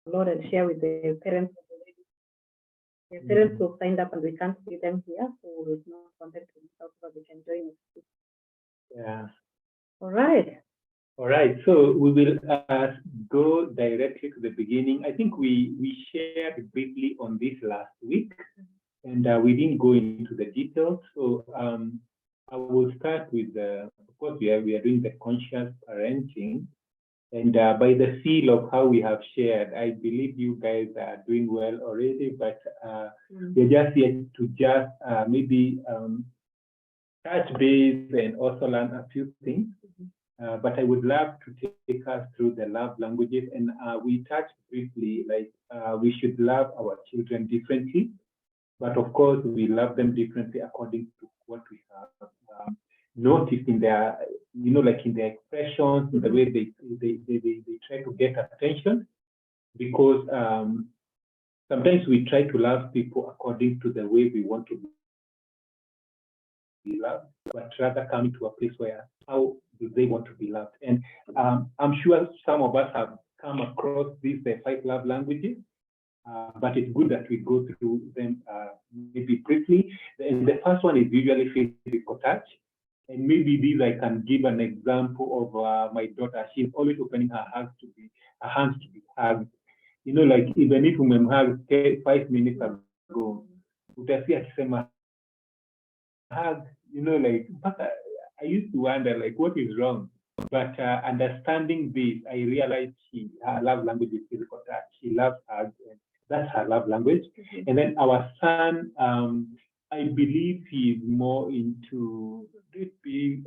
download and share with the parents. The parents who signed up and we can't see them here, so we've not wanted to reach out so they can join us. Yeah. All right. All right. So we will go directly to the beginning. I think we shared briefly on this last week, and we didn't go into the details. So I will start with of course, we are doing the conscious parenting. And by the feel of how we have shared, I believe you guys are doing well already, but we're just here to just maybe touch base and also learn a few things. But I would love to take us through the love languages. And we touched briefly, like we should love our children differently. But of course, we love them differently according to what we have noticed in their, like in their expressions, in the way they try to get attention. Because sometimes we try to love people according to the way we want to be loved, but rather coming to a place where how do they want to be loved. And I'm sure some of us have come across these 5 love languages. But it's good that we go through them maybe briefly. And the first one is usually physical touch. And maybe these I can give an example of my daughter. She's always opening her hands to be hugged. Like even if we hug 5 minutes ago, utasi akisema hug, like, but I used to wonder like what is wrong. But understanding this, I realized her love language is physical touch. She loves hugs, and that's her love language. And then our son, I believe he's more into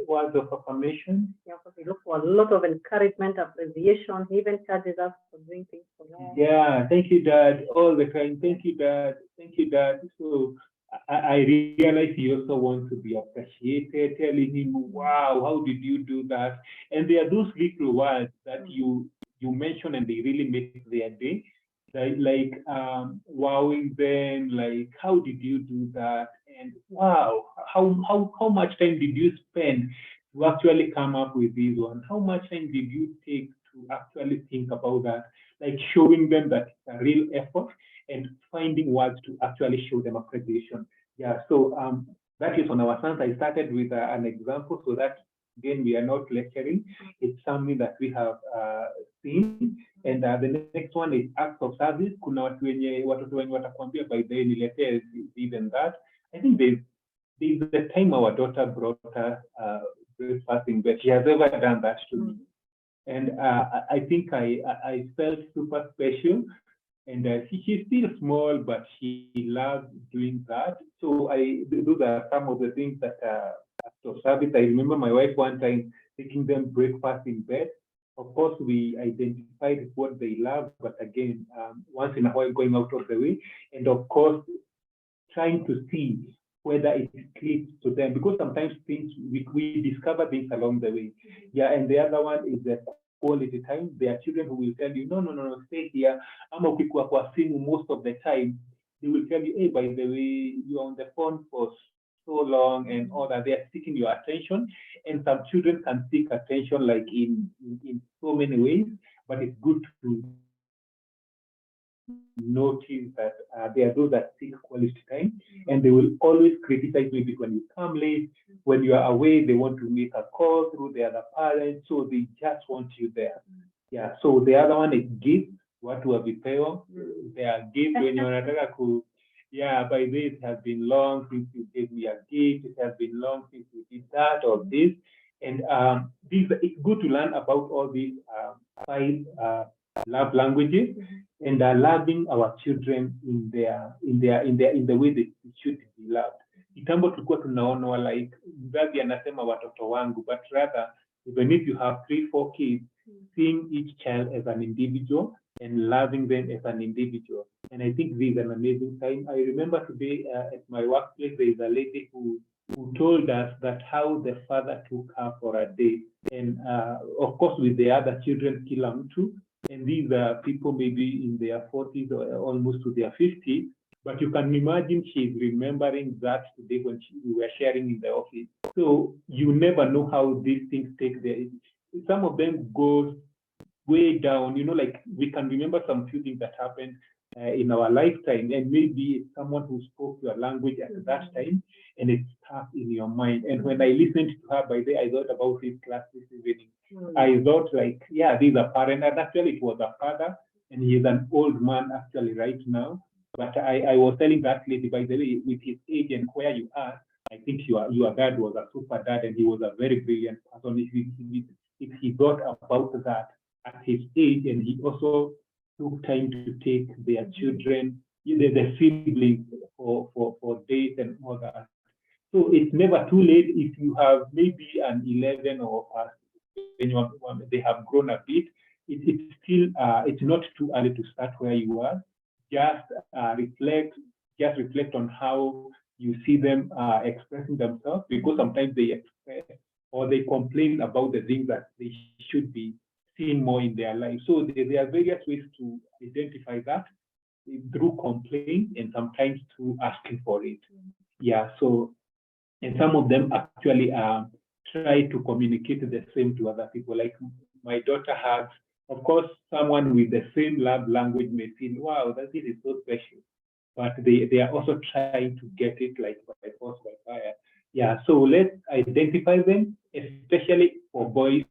words of affirmation. Yeah, because we look for a lot of encouragement, appreciation. He even charges us for doing things for them. Yeah, thank you, Dad, all the time. Thank you, Dad. Thank you, Dad. So I realize he also wants to be appreciated, telling him, wow, how did you do that? And there are those little words that you mention and they really make their day. Like wowing them, like how did you do that? And wow, how much time did you spend to actually come up with this one? How much time did you take to actually think about that? Like showing them that it's a real effort and finding words to actually show them appreciation. Yeah, so that is on our sons. I started with an example so that again we are not lecturing. It's something that we have seen. And the next one is acts of service. Kuna watu wenye watoto wenye watakwambia by the way niletee this and that. I think there's the time our daughter brought her breakfast in bed. She has ever done that to me. And I think I felt super special. And she's still small, but she loves doing that. So those are some of the things that acts of service. I remember my wife one time taking them breakfast in bed. Of course, we identified what they love, but again, once in a while going out of the way. And of course, trying to see whether it clicks to them, because sometimes things we discover things along the way. Yeah, and the other one is the quality time. There are children who will tell you, no, stay here. I'm ukikuwa kwa simu most of the time. They will tell you, hey, by the way, you're on the phone for so long and all that. They are seeking your attention. And some children can seek attention like in so many ways, but it's good to notice that there are those that seek quality time, and they will always criticize maybe when you come late, when you are away, they want to make a call through the other parents, so they just want you there. Yeah, so the other one is gifts, watu wavipewa. They are gifts when wanataka ku, yeah, by this it has been long since you gave me a gift, it has been long since you did that or this. And it's good to learn about all these 5 love languages, and loving our children in the way they should be loved. Kitambo tulikuwa tunaona like mzazi anasema watoto wangu, but rather even if you have 3-4 kids, seeing each child as an individual and loving them as an individual. And I think this is an amazing time. I remember today at my workplace, there is a lady who told us that how the father took her for a day. And of course, with the other children, kila mtu. And these are people maybe in their 40s or almost to their 50s. But you can imagine she's remembering that today when we were sharing in the office. So you never know how these things take there. Some of them go way down, like we can remember some few things that happened in our lifetime, and maybe someone who spoke your language at that time, and it's stuck in your mind. And when I listened to her, by the way, I thought about this class this evening. I thought like, yeah, this is a parent, and actually it was a father, and he is an old man actually right now. But I was telling that lady, by the way, with his age and where you are, I think your dad was a super dad, and he was a very brilliant person. If he thought about that at his age, and he also took time to take their children, the siblings for dates and all that. So it's never too late if you have maybe an 11 or when they have grown a bit. It's still it's not too early to start where you are. Just reflect on how you see them expressing themselves, because sometimes they express or they complain about the things that they should be seeing more in their life. So there are various ways to identify that through complaint and sometimes through asking for it. Yeah, so, and some of them actually try to communicate the same to other people. Like my daughter has, of course, someone with the same love language may feel, wow, this is so special. But they are also trying to get it like by force, by fire. Yeah, so let's identify them, especially for boy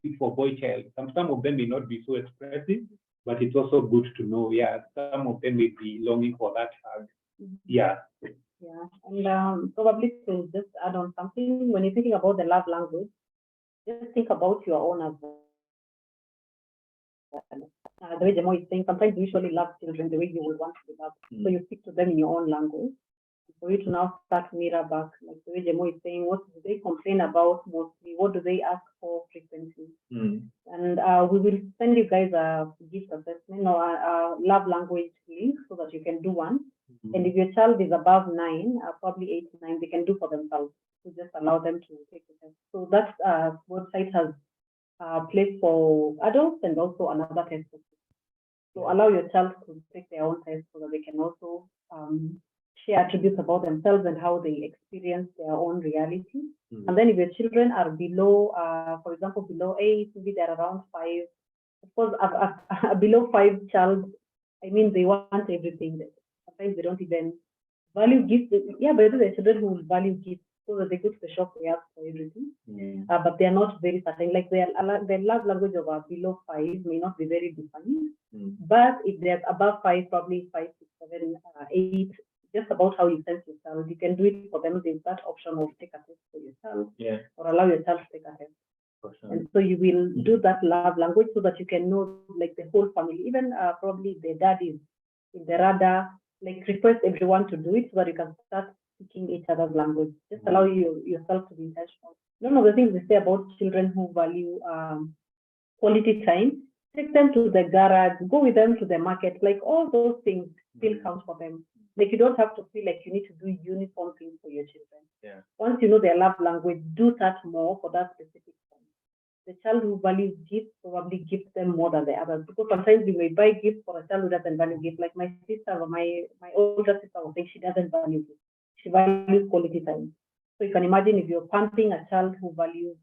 child. Some of them may not be so expressive, but it's also good to know, yeah, some of them may be longing for that hug. Yeah. Yeah, and probably to just add on something, when you're thinking about the love language, just think about your own as well. The way Jamo is saying, sometimes you usually love children the way you would want to be loved. So you speak to them in your own language. For you to now start mirror back, like the way Jamo is saying, what do they complain about mostly? What do they ask for frequently? And we will send you guys a gift assessment or a love language link so that you can do one. And if your child is above 9, probably 8 to 9, they can do for themselves. So just allow them to take the test. So that website has a place for adults and also another test. So allow your child to take their own test so that they can also share attributes about themselves and how they experience their own reality. And then if your children are below, for example, below 8, maybe they're around 5. Of course, a below 5 child, I mean, they want everything. Sometimes they don't even value gifts. Yeah, but there are children who will value gifts so that they go to the shop, they ask for everything. But they are not very certain. Like their love language of below 5 may not be very defined. But if they're above 5, probably 5, 6, 7, 8, just about how you sense yourself, you can do it for them. There's that option of take a test for yourself, or allow your child to take a test. And so you will do that love language so that you can know like the whole family, even probably the dad is in the radar, like request everyone to do it so that you can start speaking each other's language. Just allow yourself to be intentional. One of the things we say about children who value quality time, take them to the garage, go with them to the market, like all those things still count for them. Like you don't have to feel like you need to do uniform things for your children. Once you know their love language, do that more for that specific time. The child who values gifts probably gives them more than the others, because sometimes you may buy gifts for a child who doesn't value gifts. Like my sister, or my older sister was saying she doesn't value gifts. She values quality time. So you can imagine if you're pampering a child who values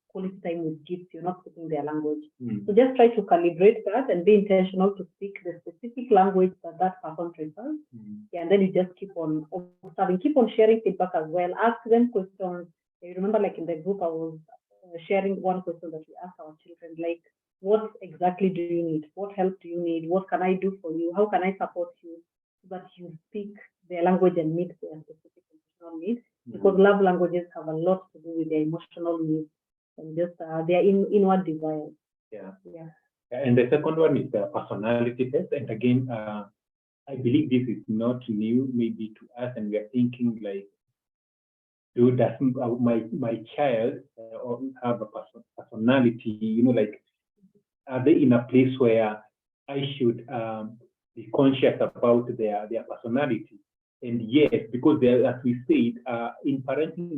quality time with gifts, you're not speaking their language. So just try to calibrate that and be intentional to speak the specific language that person prefers. And then you just keep on observing, keep on sharing feedback as well. Ask them questions. You remember, like in the group, I was sharing one question that we ask our children, like, what exactly do you need? What help do you need? What can I do for you? How can I support you? So that you speak their language and meet their specific emotional needs. Because love languages have a lot to do with their emotional needs and just their inward desires. And the second one is the personality test. And again, I believe this is not new, maybe to us, and we are thinking like, does my child have a personality? Like, are they in a place where I should be conscious about their personality? And yes, because as we said, in parenting,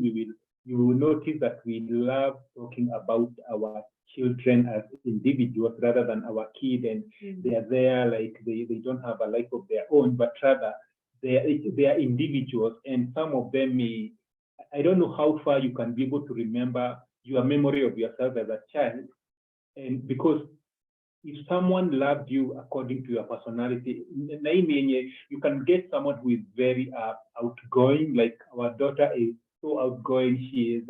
you will notice that we love talking about our children as individuals rather than our kid, and they are there like they don't have a life of their own, but rather they are individuals, and some of them may, I don't know how far you can be able to remember your memory of yourself as a child, and because if someone loved you according to your personality, you can get someone who is very outgoing. Like our daughter is so outgoing. She is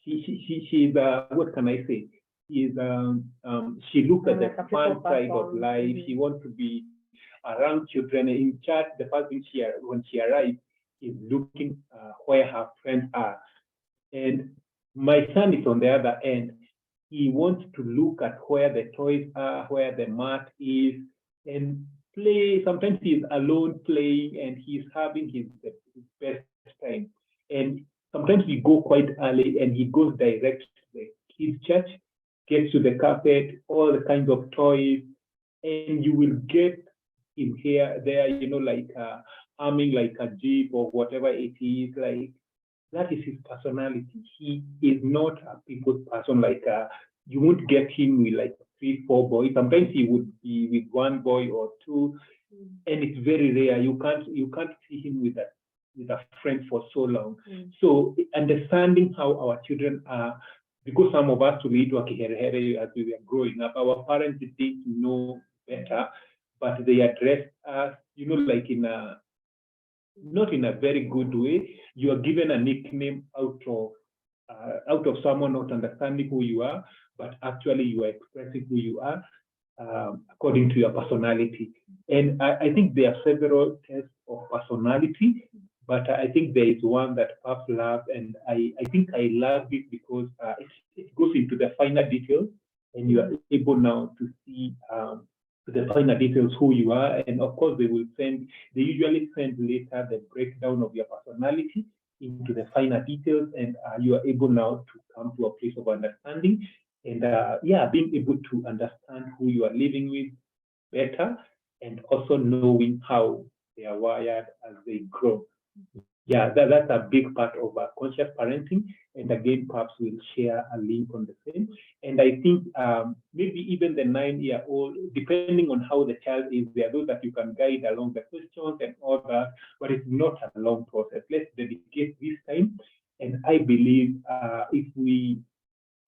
she's what can I say? She looks at the fun side of life. She wants to be around children. In church, the first thing when she arrives is looking where her friends are. And my son is on the other end. He wants to look at where the toys are, where the mat is, and play. Sometimes he's alone playing and he's having his best time. And sometimes we go quite early and he goes direct to the kids' church, gets to the carpet, all the kinds of toys, and you will get him here, there, like humming like a jeep or whatever it is, like that is his personality. He is not a people's person. Like you won't get him with like 3, 4 boys. Sometimes he would be with one boy or two, and it's very rare. You can't see him with a friend for so long. So understanding how our children are, because some of us tuliitwa kiherehere as we were growing up, our parents didn't know better, but they addressed us, like in a not in a very good way. You are given a nickname out of someone not understanding who you are, but actually you are expressing who you are according to your personality. And I think there are several tests of personality, but I think there is one that Pap loves, and I think I love it because it goes into the finer details, and you are able now to see the finer details who you are. And of course, they usually send later the breakdown of your personality into the finer details, and you are able now to come to a place of understanding and being able to understand who you are living with better, and also knowing how they are wired as they grow. Yeah, that's a big part of conscious parenting. And again, perhaps we'll share a link on the same. And I think maybe even the 9-year-old, depending on how the child is, there are those that you can guide along the questions and all that, but it's not a long process. Let's dedicate this time. And I believe if we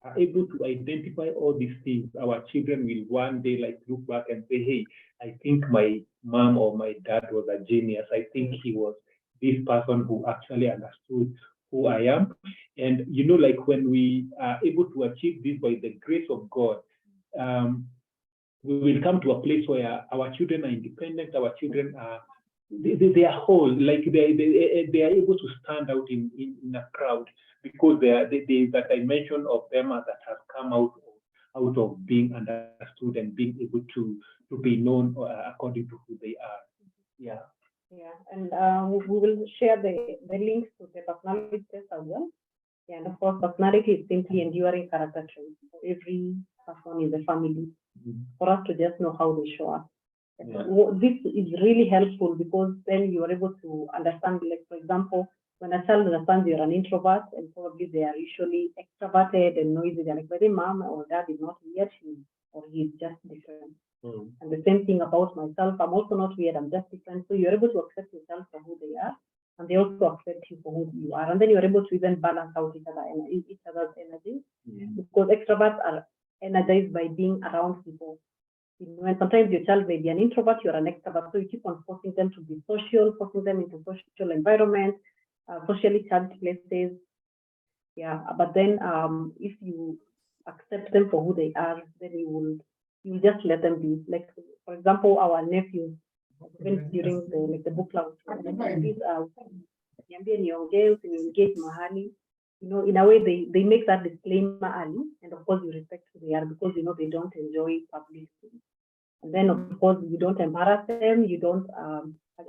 are able to identify all these things, our children will one day like look back and say, hey, I think my mom or my dad was a genius. I think he was this person who actually understood who I am. And like when we are able to achieve this by the grace of God, we will come to a place where our children are independent, our children are they are whole, like they are able to stand out in a crowd, because there is that dimension of them that has come out of being understood and being able to be known according to who they are. Yeah. Yeah, and we will share the links to the personality test as well. Yeah, and of course, personality is simply enduring character traits for every person in the family, for us to just know how they show up. Yeah. This is really helpful because then you are able to understand, like, for example, when a child understands you're an introvert and probably they are usually extroverted and noisy, they're like, but mom or dad is not weird, or he's just different. And the same thing about myself, I'm also not weird, I'm just different. So you're able to accept yourself for who they are, and they also accept you for who you are. And then you're able to even balance out each other's energy, because extroverts are energized by being around people. And sometimes your child may be an introvert, you're an extrovert, so you keep on forcing them to be social, forcing them into social environments, socially charged places. Yeah, but then if you accept them for who they are, then you just let them be. Like, for example, our nephews, even during the book launch, in a way they make that disclaimer early, and of course you respect who they are, because they don't enjoy publicity. And then of course you don't embarrass them, you don't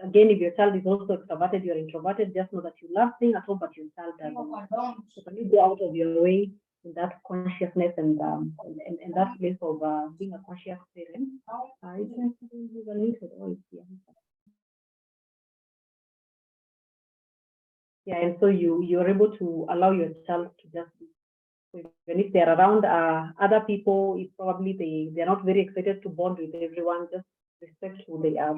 again, if your child is also extroverted, you're introverted, just know that you love things at home, but your child doesn't. So when you go out of your way in that consciousness and that place of being a conscious parent, yeah, and so you're able to allow your child to just be. Even if they're around other people, it's probably they're not very excited to bond with everyone. Just respect who they are,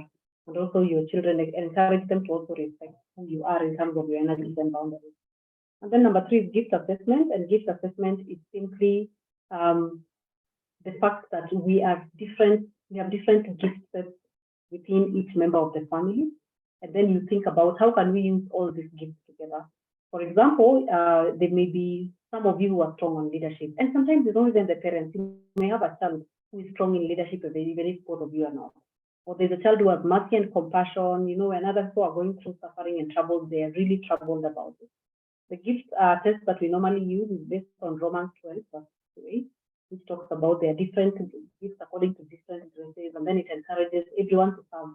and also your children, encourage them to also respect who you are in terms of your energies and boundaries. And then number 3 is gift assessment. And gift assessment is simply the fact that we have different gift sets within each member of the family. And then you think about how can we use all these gifts together. For example, there may be some of you who are strong on leadership, and sometimes it's not even the parents. You may have a child who is strong in leadership, even if both of you are not. Or there's a child who has mercy and compassion, and others who are going through suffering and troubles. They are really troubled about it. The gift test that we normally use is based on Romans 12, verse 8, which talks about their different gifts according to different graces, and then it encourages everyone to serve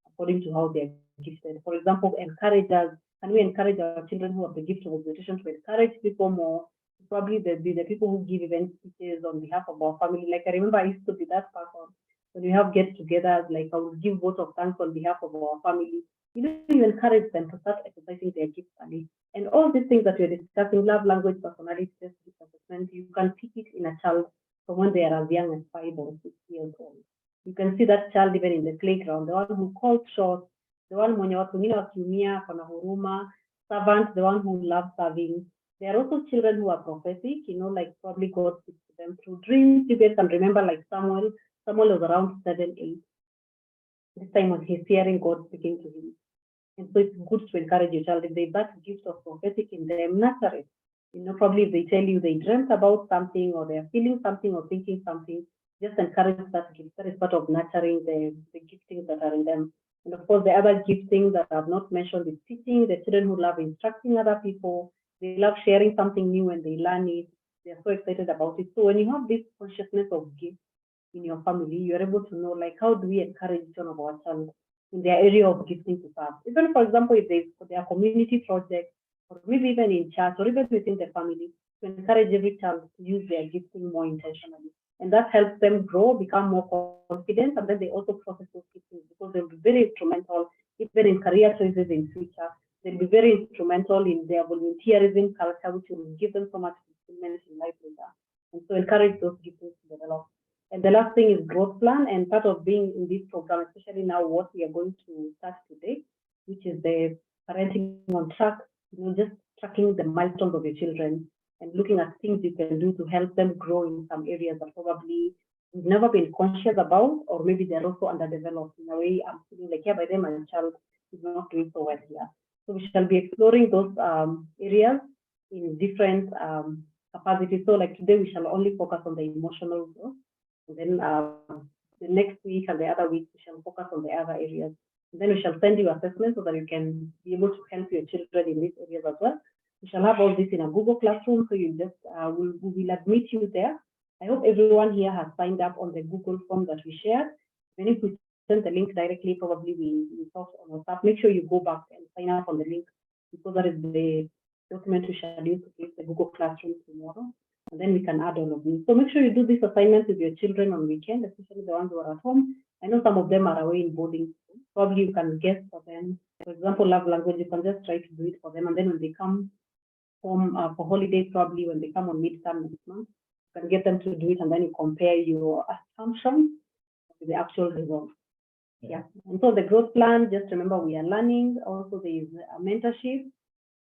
according to how they're gifted. For example, encouragers, can we encourage our children who have the gift of exhortation to encourage people more? Probably they'll be the people who give event speeches on behalf of our family. Like I remember I used to be that person. When we have get-togethers, like I will give votes of thanks on behalf of our family. You encourage them to start exercising their gifts early. And all these things that we're discussing, love, language, personality test, assessment, you can pick it in a child from when they are as young as 5 or 6 years old. You can see that child even in the playground, the one who calls shots, the one mwenye watu wengine wakiumia, kuna huruma, servant, the one who loves serving. There are also children who are prophetic, like probably God speaks to them through dreams. You guys can remember like Samuel was around 7, 8. This time when he's hearing God speaking to him. And so it's good to encourage your child. If they that gift of prophetic in them, nurture it. Probably if they tell you they dreamt about something or they're feeling something or thinking something, just encourage that gift. That is part of nurturing the giftings that are in them. And of course, the other giftings that I've not mentioned is teaching, the children who love instructing other people. They love sharing something new when they learn it. They're so excited about it. So when you have this consciousness of gifts in your family, you're able to know, like, how do we encourage each one of our child in their area of gifting to serve? Even, for example, if they are community projects, or maybe even in church, or even within the family, to encourage every child to use their gifting more intentionally. And that helps them grow, become more confident, and then they also process those giftings because they'll be very instrumental, even in career choices in future. They'll be very instrumental in their volunteerism culture, which will give them so much fulfillment in life later. And so encourage those giftings to develop. And the last thing is growth plan. And part of being in this program, especially now what we are going to start today, which is the parenting on track, just tracking the milestones of your children and looking at things you can do to help them grow in some areas that probably we've never been conscious about, or maybe they're also underdeveloped. In a way, I'm feeling like, yeah, by then my child is not doing so well here. So we shall be exploring those areas in different capacities. So like today, we shall only focus on the emotional growth. And then the next week and the other week, we shall focus on the other areas. And then we shall send you assessments so that you can be able to help your children in these areas as well. We shall have all this in a Google Classroom, so you just we will admit you there. I hope everyone here has signed up on the Google form that we shared. And if we send the link directly, probably we talked on WhatsApp. Make sure you go back and sign up on the link because that is the document we shall use to create the Google Classroom tomorrow. And then we can add all of these. So make sure you do these assignments with your children on weekend, especially the ones who are at home. I know some of them are away in boarding school. Probably you can guess for them. For example, love language, you can just try to do it for them. And then when they come home for holidays, probably when they come on midterm next month, you can get them to do it and then you compare your assumptions with the actual results. Yeah. And so the growth plan, just remember we are learning. Also there is a mentorship.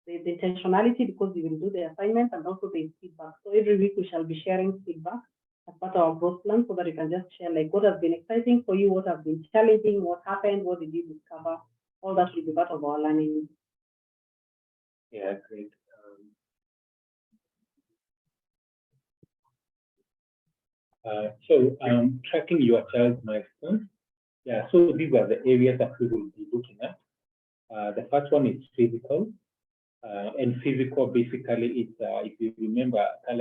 There's the intentionality because we will do the assignments, and also there's feedback. So every week we shall be sharing feedback as part of our growth plan so that you can just share like what has been exciting for you, what has been challenging, what happened, what did you discover. All that will be part of our learning. Yeah, great. So tracking your child's milestones. Yeah, so these are the areas that we will be looking at. The first one is physical. And physical, basically, it's if you remember, I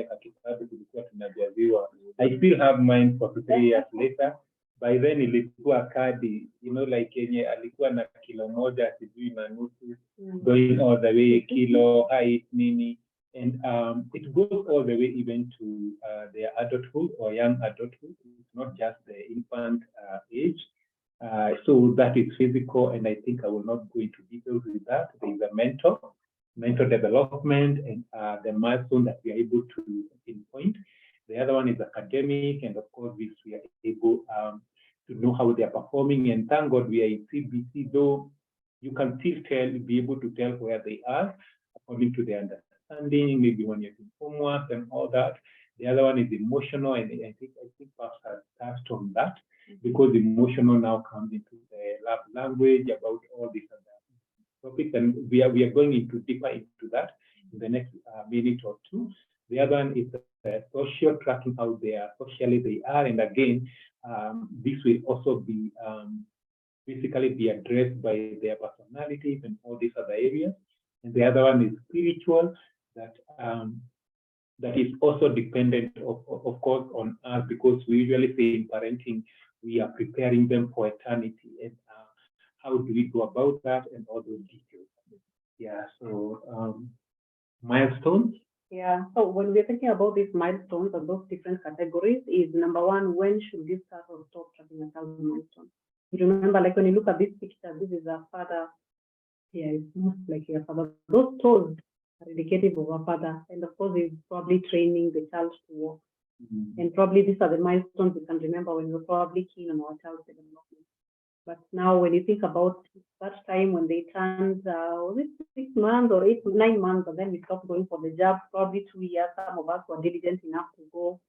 still have mine 43 years later. By then, ilikuwa kadi, like yenye alikuwa na kilo moja, sijui na nusu, going all the way, kilo, height, nini. And it goes all the way even to their adulthood or young adulthood. It's not just the infant age. So that is physical, and I think I will not go into details with that. There is a mental development, and the milestone that we are able to pinpoint. The other one is academic, and of course, this we are able to know how they are performing. And thank God we are in CBC, though you can still be able to tell where they are according to their understanding, maybe when you're doing homework and all that. The other one is emotional, and I think Pastor touched on that, because emotional now comes into the love language about all these other topics, and we are going into deeper into that in the next minute or two. The other one is social, tracking how they are socially they are, and again, this will also be basically be addressed by their personalities and all these other areas. And the other one is spiritual, that that is also dependent, of course, on us, because we usually say in parenting, we are preparing them for eternity. And how do we go about that and all those details? Yeah, so milestones. Yeah, so when we're thinking about these milestones and those different categories, is number one, when should you start or stop tracking a child's milestone? You remember, like when you look at this picture, this is a father. Yeah, it's most like your father. Those toes are indicative of a father, and of course, he's probably training the child to walk. And probably these are the milestones we can remember when we're probably keen on our child's development. But now, when you think about that time when they turned, was it 6 months or 9 months, and then we stopped going for the job, probably 2 years, some of us were diligent enough to go.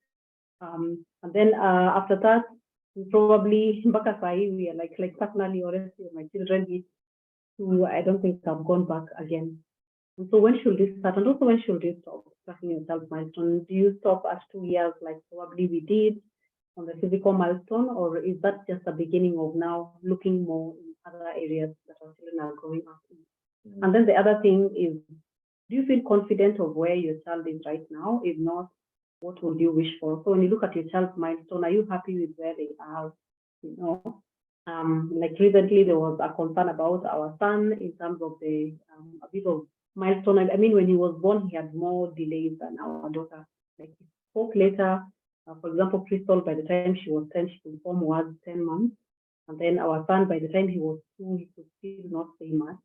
And then after that, we probably, we are like personally, honestly, my children, I don't think I've gone back again. And so when should this start? And also when should you stop tracking yourself milestone? Do you stop at 2 years like probably we did on the physical milestone, or is that just the beginning of now looking more in other areas that our children are growing up in? And then the other thing is, do you feel confident of where your child is right now? If not, what would you wish for? So when you look at your child's milestone, are you happy with where they are? Like recently there was a concern about our son in terms of the a bit of milestone. I mean, when he was born, he had more delays than our daughter. Like he spoke later. For example, Crystal, by the time she was 10, she could form words 10 months. And then our son, by the time he was 2, he could still not say much.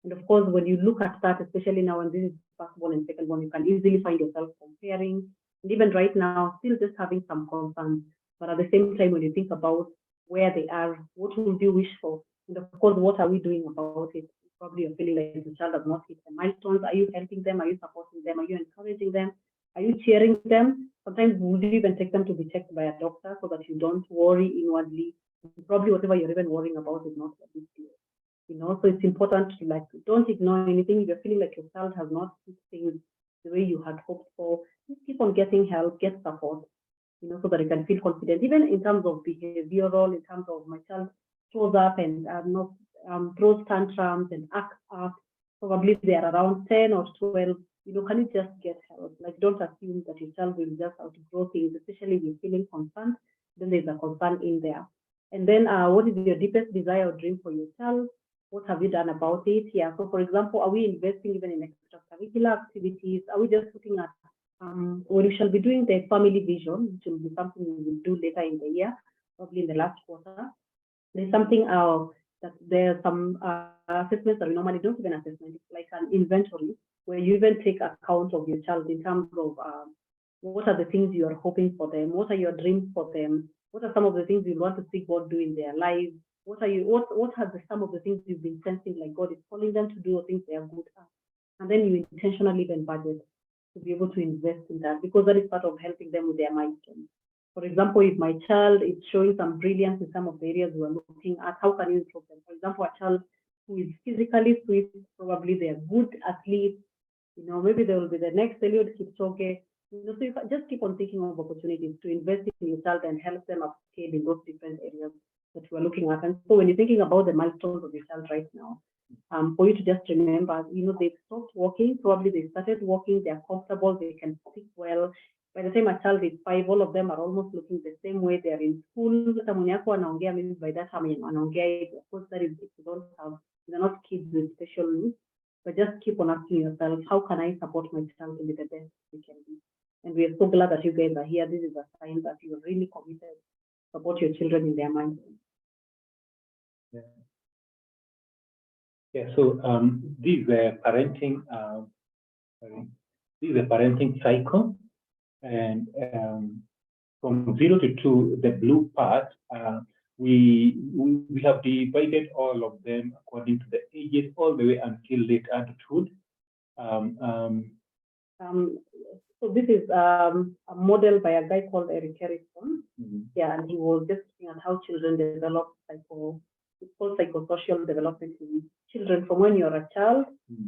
And of course, when you look at that, especially now, and this is firstborn and secondborn, you can easily find yourself comparing. And even right now, still just having some concerns. But at the same time, when you think about where they are, what would you wish for? And of course, what are we doing about it? Probably you're feeling like the child has not hit the milestones. Are you helping them? Are you supporting them? Are you encouraging them? Are you cheering them? Sometimes would you even take them to be checked by a doctor so that you don't worry inwardly? Probably whatever you're even worrying about is not a big deal. So it's important to don't ignore anything. If you're feeling like your child has not hit things the way you had hoped for, just keep on getting help, get support, so that you can feel confident, even in terms of behavioral, in terms of my child shows up and throws tantrums and acts up. Probably they are around 10 or 12. Can you just get help? Like, don't assume that your child will just outgrow things, especially if you're feeling concerned. Then there's a concern in there. And then, what is your deepest desire or dream for your child? What have you done about it? Yeah. So, for example, are we investing even in extracurricular activities? Are we just looking at we shall be doing the family vision, which will be something we will do later in the year, probably in the last quarter. There's something that there are some assessments that we normally don't even assessment. It's like an inventory where you even take account of your child in terms of what are the things you are hoping for them, what are your dreams for them, what are some of the things you want to see God do in their lives, what are some of the things you've been sensing like God is calling them to do or things they are good at, and then you intentionally even budget to be able to invest in that, because that is part of helping them with their milestones. For example, if my child is showing some brilliance in some of the areas we're looking at, how can you improve them? For example, a child who is physically fit, probably they're good athletes, maybe they will be the next Eliud Kipchoge. So you can just keep on thinking of opportunities to invest in your child and help them upscale in those different areas that we're looking at. And so when you're thinking about the milestones of your child right now, for you to just remember, they've stopped walking, probably they started walking, they're comfortable, they can speak well. By the time a child is 5, all of them are almost looking the same way. They're in school. Maybe by that time, of course, that is if you don't have, they're not kids with special needs. But just keep on asking yourself, how can I support my child to be the best we can be? And we are so glad that you guys are here. This is a sign that you are really committed to support your children in their minds. Yeah. Yeah. So this is a parenting. This is a parenting cycle, and from 0 to 2, the blue part, we have divided all of them according to the ages, all the way until late adulthood. So this is a model by a guy called Eric Harrison. Yeah, and he was just looking at how children develop it's called psychosocial development in children from when you're a child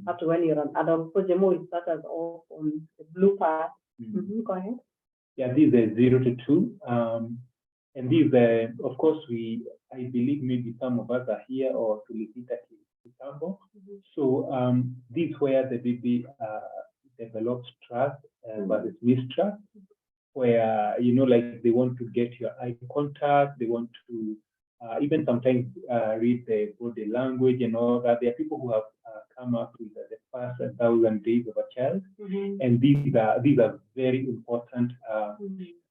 up to when you're an adult. So Jemo will start us off on the blue part. Go ahead. Yeah, these are 0 to 2. And these of course, I believe maybe some of us are here or to repeat that example. So this is where the baby develops trust versus mistrust, where, like they want to get your eye contact, they want to even sometimes read the body language and all that. There are people who have come up with the first 1,000 days of a child, and these are very important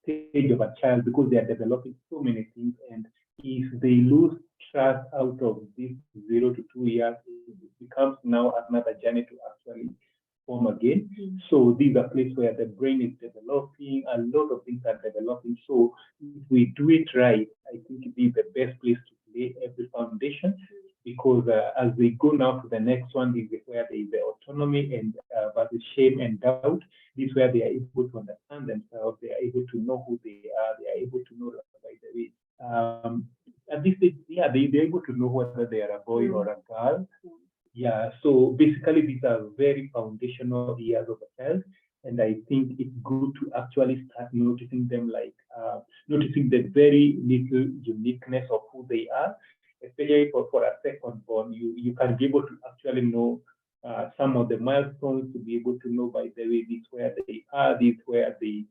stage of a child because they are developing so many things. And if they lose trust out of these 0 to 2 years, it becomes now another journey to actually form again. So these are places where the brain is developing, a lot of things are developing. So if we do it right, I think it is the best place to lay every foundation, because as they go now to the next one, this is where there is the autonomy and versus shame and doubt. This is where they are able to understand themselves, they are able to know who they are, they are able to know, by the way, at this stage, yeah, they're able to know whether they are a boy or a girl. Yeah, so basically these are very foundational years of a child, and I think it's good to actually start noticing them, like noticing the very little uniqueness of who they are, especially for a second born. You can be able to actually know some of the milestones, to be able to know, by the way, this where they are, this where they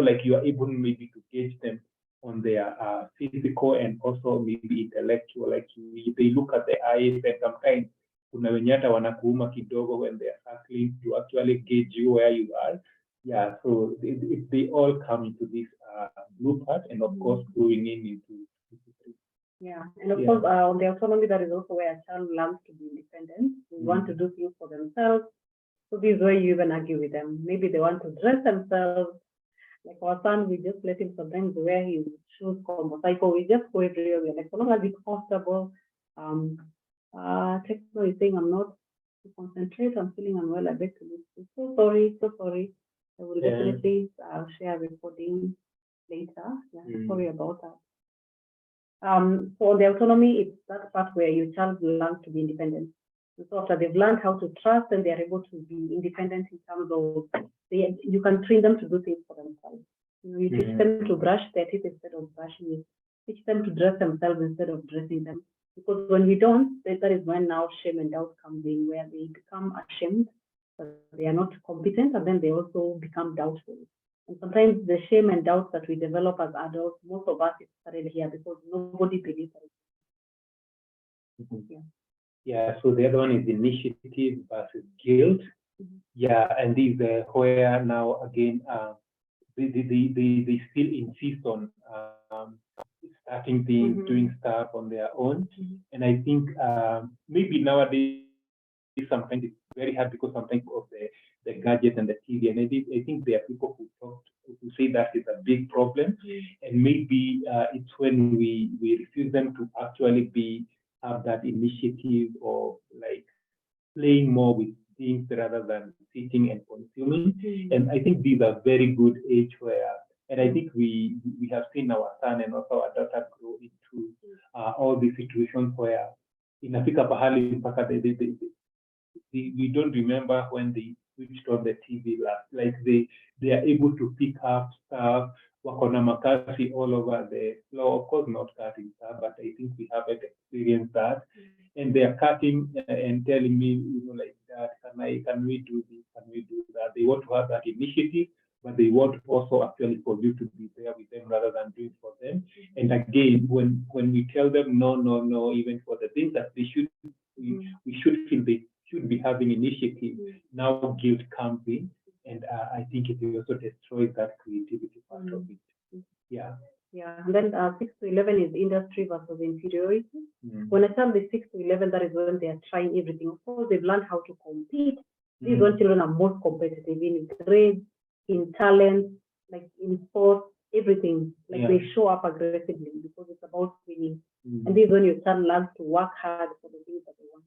like you are able maybe to gauge them on their physical and also maybe intellectual. Like they look at the eyes, and sometimes kuna wenye hata wanakuuma kidogo when they are suckling to actually gauge you where you are. Yeah, so they all come into this blue part, and of course going into. Yeah, and of course on the autonomy, that is also where a child learns to be independent. They want to do things for themselves. So this is where you even argue with them. Maybe they want to dress themselves. Like our son, we just let him sometimes wear his shoes combo cycle. We just go everywhere. We're like, so long as it's comfortable. Techno is saying, I'm not to concentrate. I'm feeling unwell. I beg to lose. So sorry, so sorry. I will definitely share a recording later. Yeah, sorry about that. For the autonomy, it's that part where your child learns to be independent. So after they've learned how to trust, and they are able to be independent in terms of you can train them to do things for themselves. You teach them to brush their teeth instead of brushing it. Teach them to dress themselves instead of dressing them. Because when we don't, that is when now shame and doubt comes in, where they become ashamed that they are not competent, and then they also become doubtful. And sometimes the shame and doubt that we develop as adults, most of us is started here because nobody believes us. Yeah, so the other one is initiative versus guilt. Yeah, and these where now again they still insist on starting things, doing stuff on their own. And I think maybe nowadays sometimes it's very hard because sometimes of the gadget and the TV. And I think there are people who say that is a big problem. And maybe it's when we refuse them to actually have that initiative of like playing more with things rather than sitting and consuming. And I think these are very good age where, and I think we have seen our son and also our daughter grow into all these situations where inafika pahali mpaka we don't remember when they switched on the TV last. Like they are able to pick up stuff, wako na makasi all over the floor. Of course, not cutting stuff, but I think we haven't experienced that. And they are cutting and telling me, like that, can we do this? Can we do that? They want to have that initiative, but they want also actually for you to be there with them rather than do it for them. And again, when we tell them no, even for the things that they should, we should feel they should be having initiative. Now guilt comes in, and I think it also destroys that creativity part of it. Yeah. Yeah, and then 6 to 11 is industry versus inferiority. When a child is 6 to 11, that is when they are trying everything. Of course, they've learned how to compete. These when children are most competitive in grades, in talent, like in sports, everything. Like they show up aggressively because it's about winning. And this is when your child learns to work hard for the things that they want.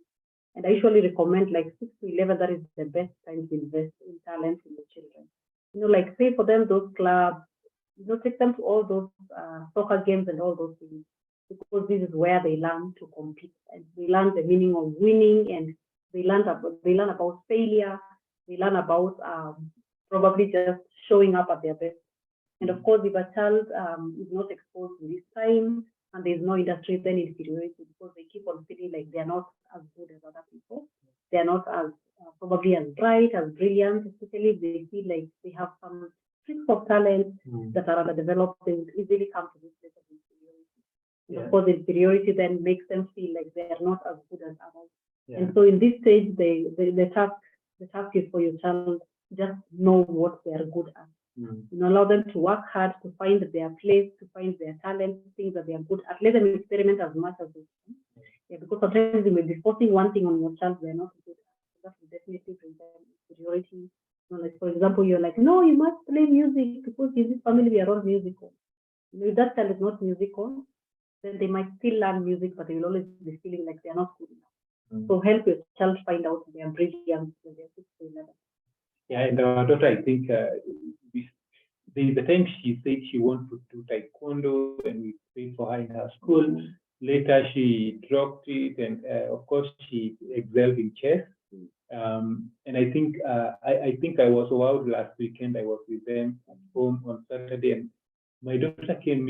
And I usually recommend like 6 to 11, that is the best time to invest in talent in the like say for them, those clubs, take them to all those soccer games and all those things, because this is where they learn to compete and they learn the meaning of winning, and they learn about failure, they learn about probably just showing up at their best. And of course, if a child is not exposed to this time and there's no industry, then inferiority, because they keep on feeling like they're not as good as other people. They're not as probably as bright, as brilliant, especially if they feel like they have some streaks of talent that are underdeveloped. They would easily come to this place of inferiority. And of course, inferiority then makes them feel like they are not as good as others. And so in this stage, the task is for your child, just know what they are good at. Allow them to work hard to find their place, to find their talent, things that they are good at. Let them experiment as much as they can. Because sometimes you may be forcing one thing on your child they're not good at. That will definitely bring them inferiority. Like for example, you're like, no, you must play music because in this family we are all musical. If that child is not musical, then they might still learn music, but they will always be feeling like they're not good enough. So help your child find out their brilliance when they're 6 to 11. Yeah, and our daughter, I think the time she said she wanted to do taekwondo, and we prayed for her in her school. Later, she dropped it, and of course, she excelled in chess. And I think I was out last weekend. I was with them at home on Saturday, and my daughter came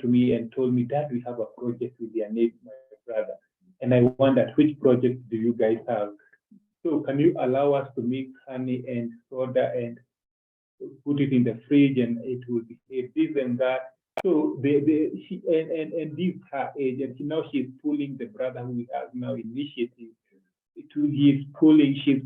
to me and told me, Dad, we have a project with your neighbor, my brother. And I wondered, which project do you guys have? So can you allow us to mix honey and soda and put it in the fridge, and it will behave this and that? So she and this her age, and now she's pulling the brother who has now initiative. She's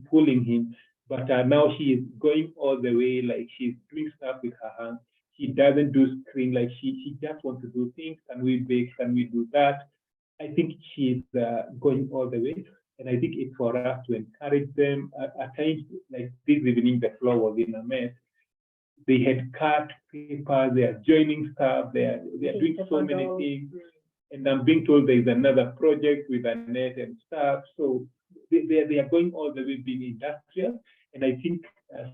pulling him, but now she is going all the way, like she's doing stuff with her hands. She doesn't do screen, like she just wants to do things. Can we bake? Can we do that? I think she's going all the way. And I think it's for us to encourage them. At times, like this evening, the floor was in a mess. They had cut paper, they are joining stuff, they are doing so many things. And I'm being told there's another project with a net and stuff. So they are going all the way, being industrial. And I think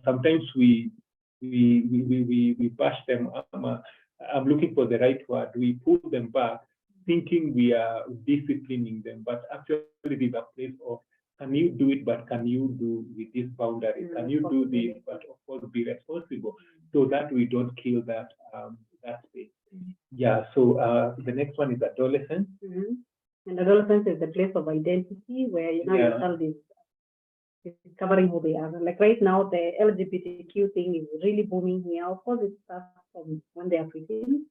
sometimes we bash them. I'm looking for the right word. We pull them back, thinking we are disciplining them, but actually there's a place of, can you do it, but can you do with this boundary? Can you do this, but of course be responsible, so that we don't kill that space. Yeah, so the next one is adolescence. And adolescence is the place of identity where your child is discovering who they are. Like right now, the LGBTQ thing is really booming here. Of course, it starts from when they are preteen.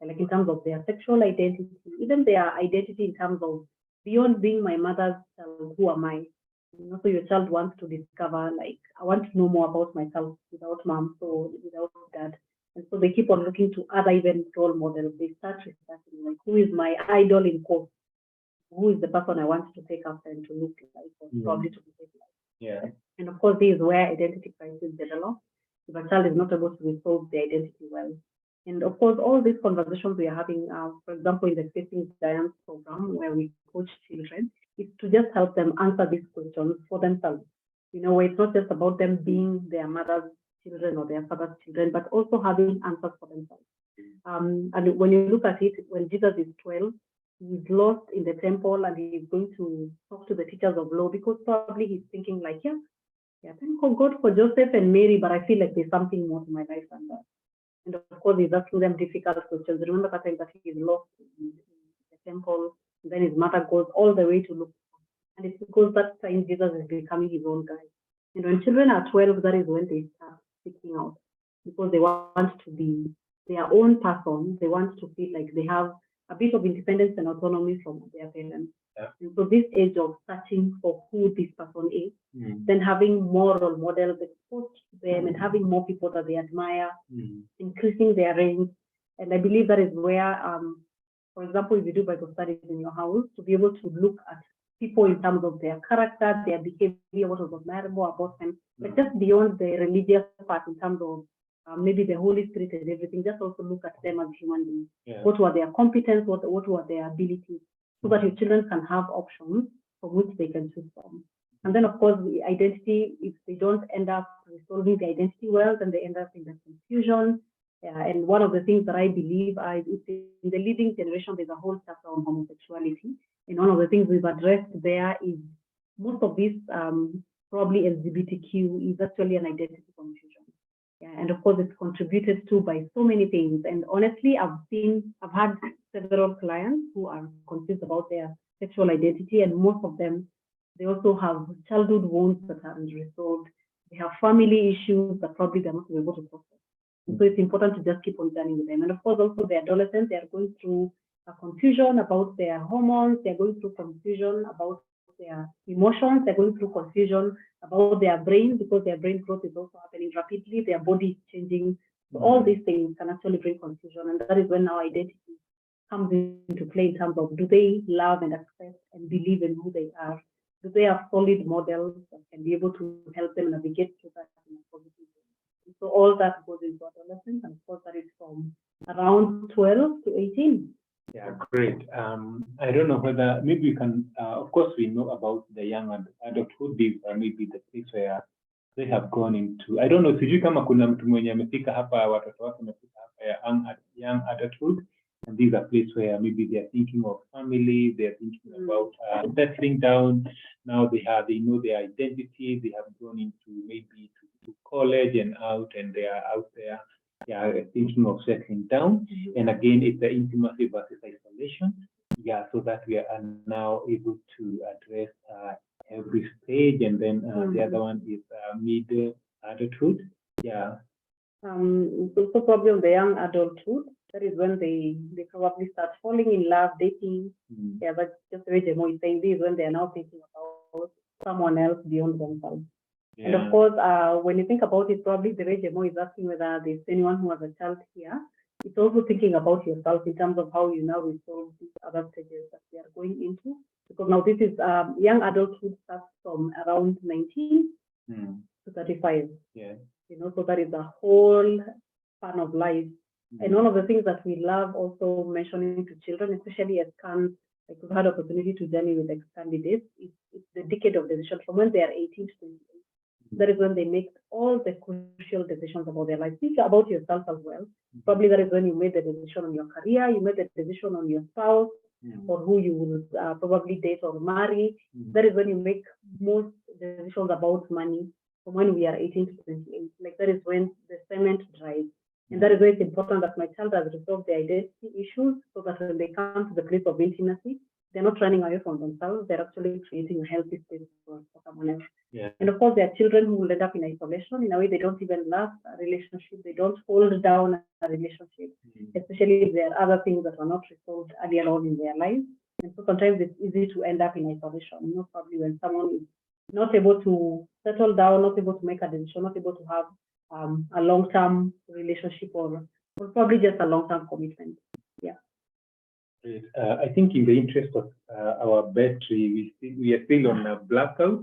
Like in terms of their sexual identity, even their identity in terms of beyond being my mother's child, who am I? So your child wants to discover, like, I want to know more about myself without mom, so without dad. And so they keep on looking to other even role models. They start researching, like, who is my idol in quotes? Who is the person I want to take after and to look like, or probably to behave like? And of course, this is where identity crisis develop. If a child is not able to resolve their identity well. And of course, all these conversations we are having, for example, in the Facing Giants program, where we coach children, is to just help them answer these questions for themselves. Where it's not just about them being their mother's children or their father's children, but also having answers for themselves. And when you look at it, when Jesus is 12, he's lost in the temple and he's going to talk to the teachers of law, because probably he's thinking like, thank God for Joseph and Mary, but I feel like there's something more to my life than that. And of course, he's asking them difficult questions. Remember that time that he's lost in the temple, and then his mother goes all the way to look. And it's because that time Jesus is becoming his own guy. And when children are 12, that is when they start speaking out, because they want to be their own person. They want to feel like they have a bit of independence and autonomy from their parents. And so this age of searching for who this person is, then having more role models exposed to them and having more people that they admire, increasing their range. And I believe that is where, for example, if you do Bible studies in your house, to be able to look at people in terms of their character, their behavior, what was admirable about them, but just beyond the religious part in terms of maybe the Holy Spirit and everything, just also look at them as human beings. What were their competence, what were their abilities, so that your children can have options from which they can choose from. And then, of course, the identity, if they don't end up resolving the identity well, then they end up in the confusion. And one of the things that I believe is in the leading generation, there's a whole chapter on homosexuality. And one of the things we've addressed there is most of this, probably LGBTQ, is actually an identity confusion. And of course, it's contributed to by so many things. And honestly, I've had several clients who are confused about their sexual identity, and most of them, they also have childhood wounds that aren't resolved. They have family issues that probably they're not able to process. And so it's important to just keep on journeying with them. And of course, also the adolescents, they are going through a confusion about their hormones. They're going through confusion about their emotions. They're going through confusion about their brain, because their brain growth is also happening rapidly. Their body is changing. So all these things can actually bring confusion. And that is when our identity comes into play in terms of, do they love and accept and believe in who they are? Do they have solid models that can be able to help them navigate through that in a positive way? So all that goes into adolescence, and of course that is from around 12 to 18. Yeah, great. I don't know whether maybe you can, of course, we know about the young adulthood, maybe the place where they have gone into, I don't know, sijui kama kuna mtu mwenye amefika hapa, watoto wake wamefika hapa ya young adulthood, and these are places where maybe they're thinking of family, they're thinking about settling down. Now they know their identity, they have gone into maybe to college and out, and they are out there, thinking of settling down. And again, it's the intimacy versus isolation. So that we are now able to address every stage. And then the other one is mid adulthood. So probably on the young adulthood, that is when they probably start falling in love, dating. But just the way Jemo is saying, this is when they are now thinking about someone else beyond themselves. And of course, when you think about it, probably the way Jemo is asking whether there's anyone who has a child here, it's also thinking about yourself in terms of how you now resolve these other stages that we are going into. Because now this is young adulthood starts from around 19 to 35. So that is the whole span of life. And one of the things that we love also mentioning to children, especially as can, like we've had opportunity to journey with ex-candidates, it's the decade of decision from when they are 18 to 28. That is when they make all the crucial decisions about their life. Think about yourself as well. Probably that is when you made the decision on your career, you made the decision on your spouse, or who you will probably date or marry. That is when you make most decisions about money, from when we are 18 to 28. Like that is when the cement dries. And that is why it's important that my child has resolved their identity issues, so that when they come to the place of intimacy, they're not running away from themselves. They're actually creating a healthy space for someone else. And of course, there are children who will end up in isolation. In a way, they don't even love a relationship. They don't hold down a relationship, especially if there are other things that are not resolved earlier on in their lives. And so sometimes it's easy to end up in isolation. Probably when someone is not able to settle down, not able to make a decision, not able to have a long-term relationship, or probably just a long-term commitment. I think in the interest of our battery, we are still on a blackout.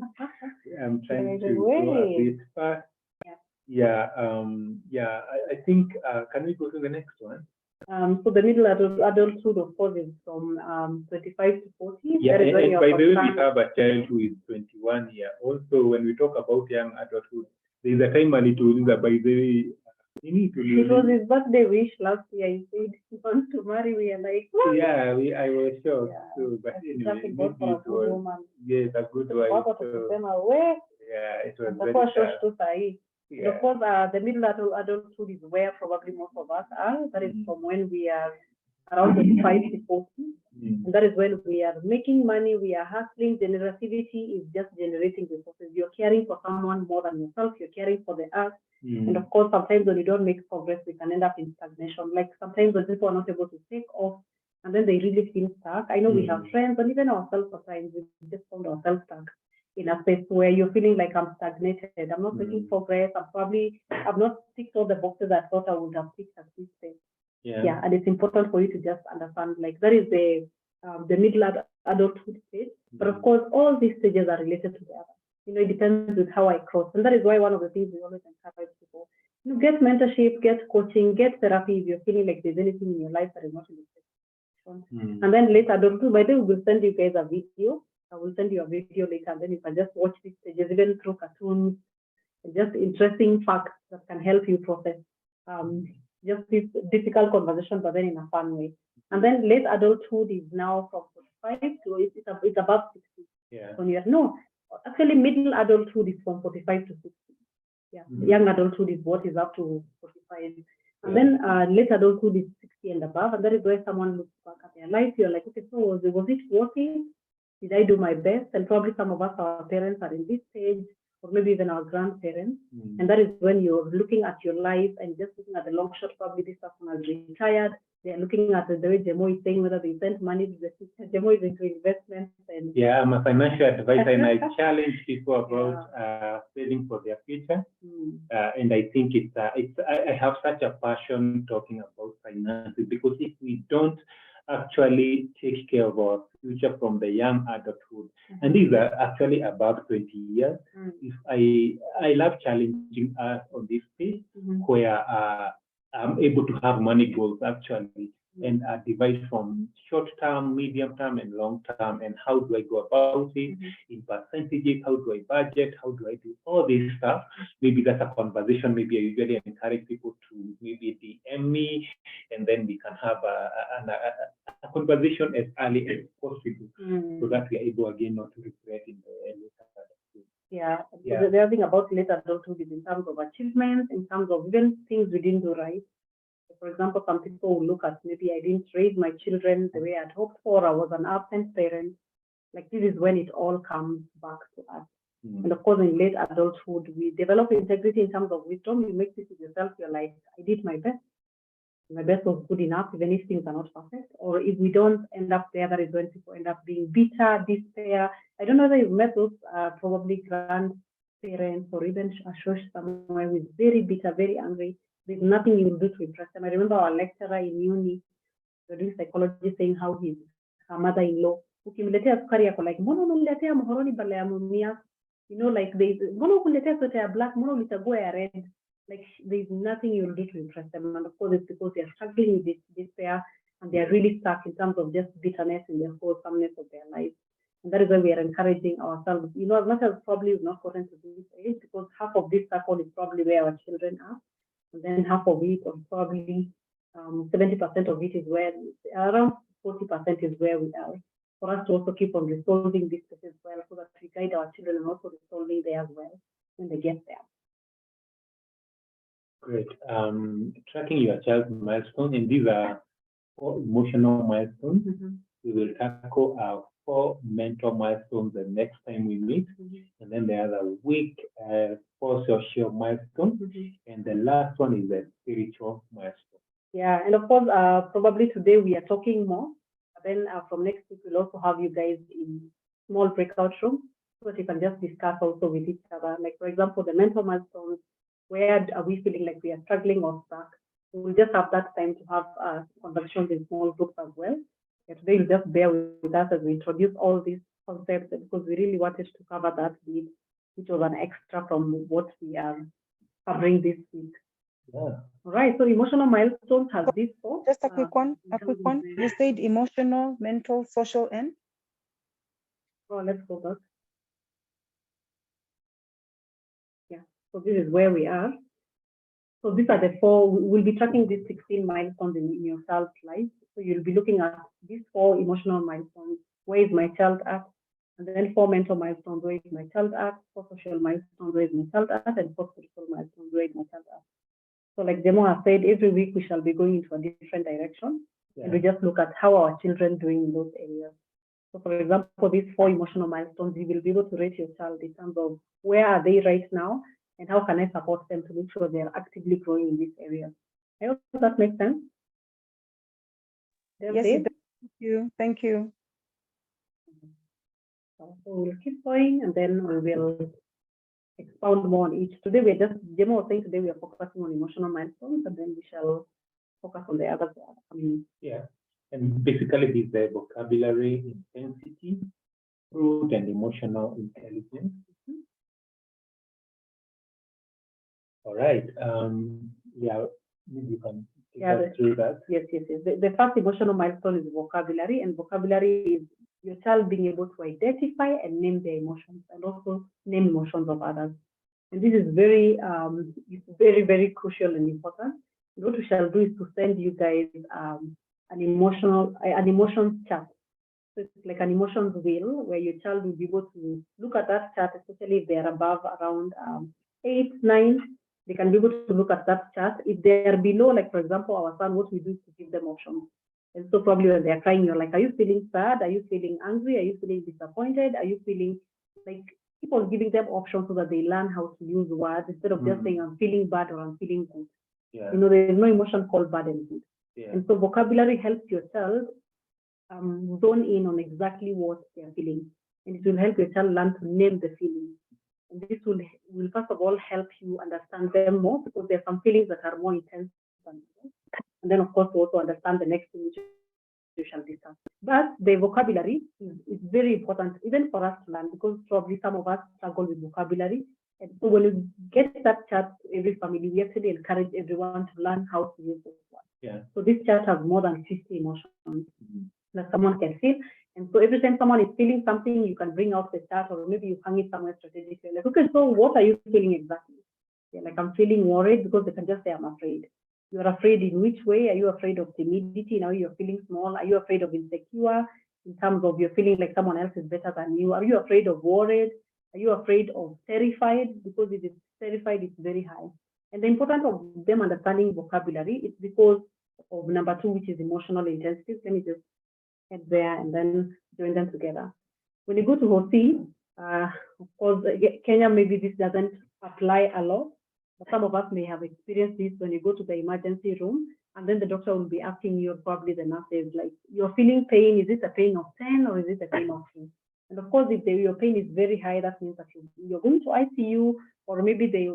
I'm trying to go a bit fast. I think, can we go to the next one? So the middle adulthood, of course, is from 25 to 40. And by the way, we have a child who is 21 here. Also, when we talk about young adulthood, there is a time when it will by the way, it was his birthday wish last year. He said he wants to marry. We are like, what? I was shocked too. But anyway, maybe it was, a good wife. It was very tough. Of course, the middle adulthood is where probably most of us are. That is from when we are around 25 to 40. And that is when we are making money, we are hustling. Generosity is just generating resources. You're caring for someone more than yourself. You're caring for the earth. And of course, sometimes when you don't make progress, we can end up in stagnation. Like sometimes when people are not able to take off, and then they really feel stuck. I know we have friends, and even ourselves sometimes we just found ourselves stuck in a space where you're feeling like I'm stagnated. I'm not making progress. I've not ticked all the boxes I thought I would have ticked at this stage. And it's important for you to just understand, like that is the middle adulthood stage. But of course, all these stages are related to the other. It depends with how I cross. And that is why one of the things we always encourage people, get mentorship, get coaching, get therapy if you're feeling like there's anything in your life that is not in the situation. And then later, by the way, we'll send you guys a video I will send you a video later, and then you can just watch these stages, even through cartoons, and just interesting facts that can help you process just this difficult conversation, but then in a fun way. And then late adulthood is now from 45 to it's above 60. Yeah. No, actually middle adulthood is from 45 to 60. Yeah, young adulthood is what is up to 45. And then late adulthood is 60 and above, and that is where someone looks back at their life. You're like, okay, so was it working? Did I do my best? And probably some of us, our parents are in this stage, or maybe even our grandparents. And that is when you're looking at your life and just looking at the long shot. Probably this person has retired. They're looking at the way Jemo is saying, whether they send money to the future. Jemo is into investments. And yeah, I'm a financial advisor, and I challenge people about saving for their future. And I think I have such a passion talking about finances, because if we don't actually take care of our future from the young adulthood, and these are actually above 20 years. If I love challenging us on this space, where I'm able to have money goals actually, and divide from short term, medium term, and long term, and how do I go about it in percentages, how do I budget, how do I do all this stuff. Maybe that's a conversation. Maybe I usually encourage people to maybe DM me, and then we can have a conversation as early as possible, so that we are able again not to regret in the later. Yeah. The other thing about late adulthood is in terms of achievements, in terms of even things we didn't do right. For example, some people will look at, maybe I didn't raise my children the way I'd hoped for, I was an absent parent. Like, this is when it all comes back to us. And of course, in late adulthood, we develop integrity in terms of wisdom. You make this with yourself. You're like, I did my best. My best was good enough, even if things are not perfect. Or if we don't end up there, that is when people end up being bitter, despair. I don't know whether you've met those probably grandparents or even a church somewhere who is very bitter, very angry. There's nothing you will do to impress them. I remember our lecturer in uni, doing psychology, saying how her mother-in-law, ukimletea sukari yako, like, mbona umeniletea mhoroni badala ya mumia? You know, like, mbona ukuletea sote ya black, mbona ulichagua ya red? Like, there's nothing you'll do to impress them. And of course, it's because they're struggling with this despair, and they're really stuck in terms of just bitterness in the wholesomeness of their life. And that is why we are encouraging ourselves. You know, as much as probably we've not gotten to this age, because half of this circle is probably where our children are. And then half of it, or probably 70% of it is where, around 40% is where we are. For us to also keep on resolving this as well, so that we guide our children and also resolving there as well when they get there. Great. Tracking your child's milestone, and these are 4 emotional milestones. We will tackle our 4 mental milestones the next time we meet, and then the other week 4 social milestones, and the last one is the spiritual milestone. Yeah, and of course, probably today we are talking more. Then from next week we'll also have you guys in small breakout rooms, so that you can just discuss also with each other. Like, for example, the mental milestones. Where are we feeling like we are struggling or stuck? We'll just have that time to have conversations in small groups as well. Yeah, today, you just bear with us as we introduce all these concepts, because we really wanted to cover that bit, which was an extra from what we are covering this week. Yeah. All right. So emotional milestones has this 4. Just a quick one. You said emotional, mental, social, and? Oh, let's go back. So this is where we are. So these are the 4, we'll be tracking these 16 milestones in your child's life. So you'll be looking at these 4 emotional milestones. Where is my child at? And then 4 mental milestones. Where is my child at? 4 social milestones. Where is my child at? And 4 spiritual milestones. Where is my child at? So like Demo has said, every week we shall be going into a different direction. And we just look at how our children doing in those areas. So for example, these 4 emotional milestones, you will be able to rate your child in terms of where are they right now, and how can I support them to make sure they're actively growing in this area. I hope that makes sense. Yes, it does. Thank you. Thank you. So we'll keep going, and then we will expound more on each. Today we're just, Jemo was saying today we are focusing on emotional milestones, and then we shall focus on the others. Yeah, and basically this is the vocabulary, intensity, fruit, and emotional intelligence. All right. Yeah, maybe you can take us through that. Yes. The first emotional milestone is vocabulary, and vocabulary is your child being able to identify and name their emotions and also name emotions of others. And this is it's very, very crucial and important. What we shall do is to send you guys an emotions chart. So it's like an emotions wheel where your child will be able to look at that chart, especially if they are above around 8, 9. They can be able to look at that chart. If they are below, like for example, our son, what we do is to give them options. And so probably when they're crying, you're like, are you feeling sad? Are you feeling angry? Are you feeling disappointed? Are you feeling like, keep on giving them options so that they learn how to use words instead of just saying I'm feeling bad or I'm feeling good. Yeah. There is no emotion called bad and good. Yeah. And so vocabulary helps your child zone in on exactly what they're feeling. And it will help your child learn to name the feelings. And this will first of all help you understand them more, because there are some feelings that are more intense than others. And then of course to also understand the next thing which you shall discuss. But the vocabulary is very important even for us to learn, because probably some of us struggle with vocabulary. And so when you get that chart to every family, we actually encourage everyone to learn how to use those words. Yeah. So this chart has more than 50 emotions that someone can feel. And so every time someone is feeling something, you can bring out the chart, or maybe you hang it somewhere strategically. Like, okay, so what are you feeling exactly? Yeah, like I'm feeling worried, because they can just say I'm afraid. You're afraid in which way? Are you afraid of timidity? Now you're feeling small. Are you afraid of insecure in terms of you're feeling like someone else is better than you? Are you afraid of worried? Are you afraid of terrified? Because if it's terrified, it's very high. And the importance of them understanding vocabulary is because of number 2, which is emotional intensity. Let me just head there and then join them together. When you go to HOSI, of course, Kenya, maybe this doesn't apply a lot, but some of us may have experienced this when you go to the emergency room, and then the doctor will be asking you, probably the nurses, like, you're feeling pain, is it a pain of 10 or is it a pain of 2? And of course, if your pain is very high, that means that you're going to ICU, or maybe they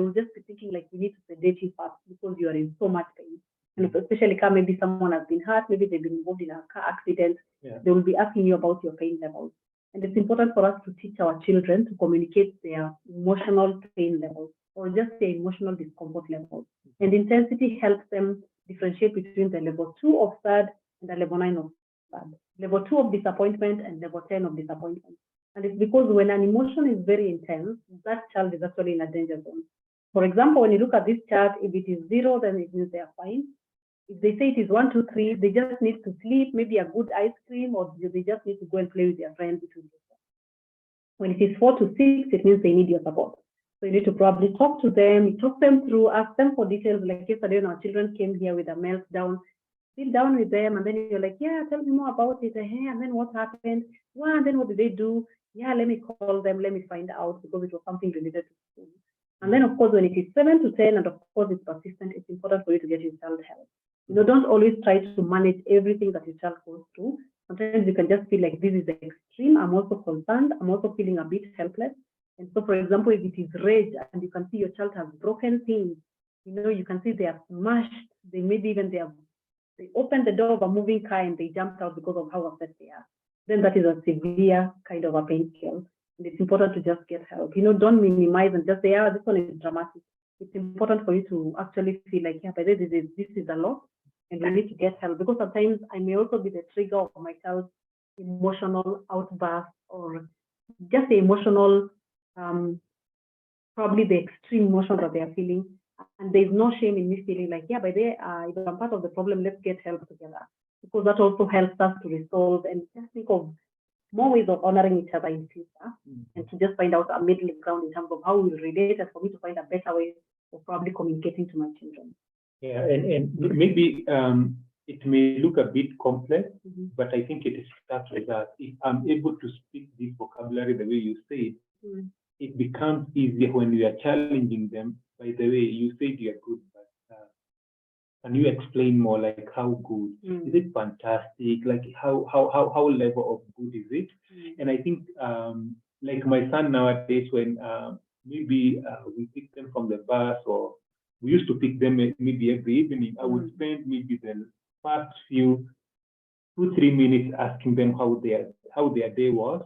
will just be thinking like, we need to sedate you fast because you are in so much pain. And especially maybe someone has been hurt, maybe they've been involved in a car accident, they will be asking you about your pain levels. And it's important for us to teach our children to communicate their emotional pain levels, or just their emotional discomfort levels. And intensity helps them differentiate between the level 2 of sad and the level 9 of sad, level 2 of disappointment and level 10 of disappointment. And it's because when an emotion is very intense, that child is actually in a danger zone. For example, when you look at this chart, if it is 0, then it means they are fine. If they say it is 1, 2, 3, they just need to sleep, maybe a good ice cream, or they just need to go and play with their friends. When it is 4 to 6, it means they need your support. So you need to probably talk to them, talk them through, ask them for details. Like yesterday, when our children came here with a meltdown, sit down with them, and then you're like, yeah, tell me more about it. And then what happened? Well, and then what did they do? Yeah, let me call them, let me find out, because it was something related to school. And then, of course, when it is 7 to 10, and of course it's persistent, it's important for you to get your child help. Don't always try to manage everything that your child goes through. Sometimes you can just feel like this is extreme. I'm also concerned. I'm also feeling a bit helpless. And so, for example, if it is rage and you can see your child has broken things, you can see they are smashed. They maybe even they opened the door of a moving car and they jumped out because of how upset they are. Then that is a severe kind of a pain kill. And it's important to just get help. Don't minimize and just say, this one is dramatic. It's important for you to actually feel like, yeah, but this is a lot, and we need to get help, because sometimes I may also be the trigger of my child's emotional outburst, or just the emotional, probably the extreme emotions that they are feeling. And there's no shame in me feeling like, yeah, if I'm part of the problem, let's get help together, because that also helps us to resolve and just think of more ways of honoring each other in future, and to just find out a middle ground in terms of how we relate, and for me to find a better way of probably communicating to my children. Yeah, and maybe it may look a bit complex, but I think it starts with that. If I'm able to speak this vocabulary the way you say it, it becomes easier when you are challenging them. By the way, you said you're good, but can you explain more, like how good? Is it fantastic? Like how level of good is it? And I think like my son nowadays, when maybe we pick them from the bus, or we used to pick them maybe every evening, I would spend maybe the first few 2-3 minutes asking them how their day was.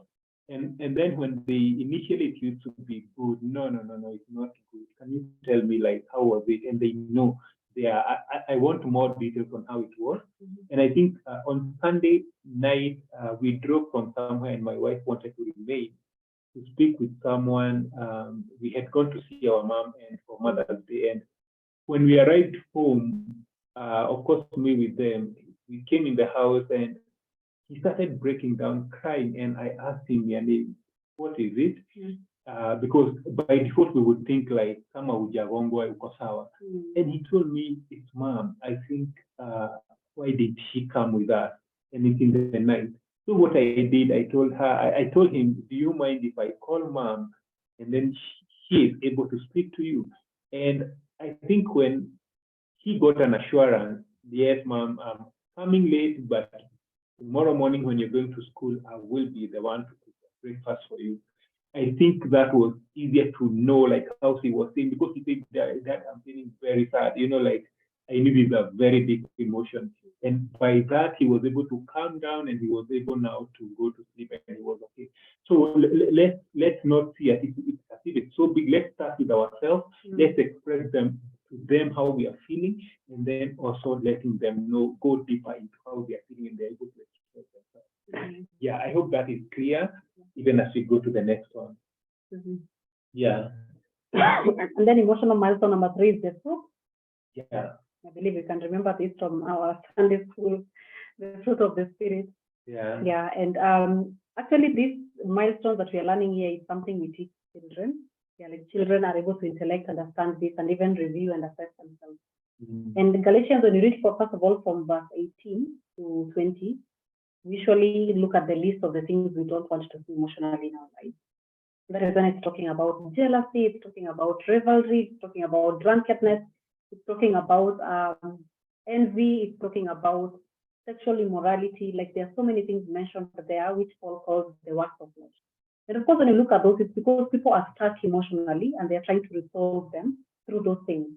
And then when they initially it used to be good, no, it's not good. Can you tell me like how was it? And they know there. I want more details on how it was. And I think on Sunday night, we drove from somewhere and my wife wanted to remain to speak with someone. We had gone to see our mom and for Mother's Day. And when we arrived home, of course, me with them, we came in the house and he started breaking down, crying. And I asked him, Yani, what is it? Because by default, we would think like, kama hujagongwa uko sawa. And he told me, it's mom. I think, why did she come with us? And it's in the night. So what I did, I told her, I told him, do you mind if I call mom and then she is able to speak to you? And I think when he got an assurance, yes, mom, I'm coming late, but tomorrow morning when you're going to school, I will be the one to cook breakfast for you. I think that was easier to know, like how he was saying, because he said that I'm feeling very sad, like I knew these are very big emotions. And by that, he was able to calm down and he was able now to go to sleep and he was okay. So let's not see as if it's so big. Let's start with ourselves. Let's express to them how we are feeling, and then also letting them know, go deeper into how they are feeling and they're able to express themselves. Yeah, I hope that is clear, even as we go to the next one. Yeah. And then emotional milestone number 3 is the fruit. Yeah. I believe you can remember this from our Sunday school, the fruit of the Spirit. Yeah. Yeah, and actually these milestones that we are learning here is something we teach children. Yeah, like children are able to intellect, understand this, and even review and assess themselves. And Galatians, when you read first of all from verse 18 to 20, we usually look at the list of the things we don't want to see emotionally in our lives. That is when it's talking about jealousy, it's talking about rivalry, it's talking about drunkenness, it's talking about envy, it's talking about sexual immorality. Like there are so many things mentioned there, which Paul calls the works of flesh. And of course, when you look at those, it's because people are stuck emotionally and they're trying to resolve them through those things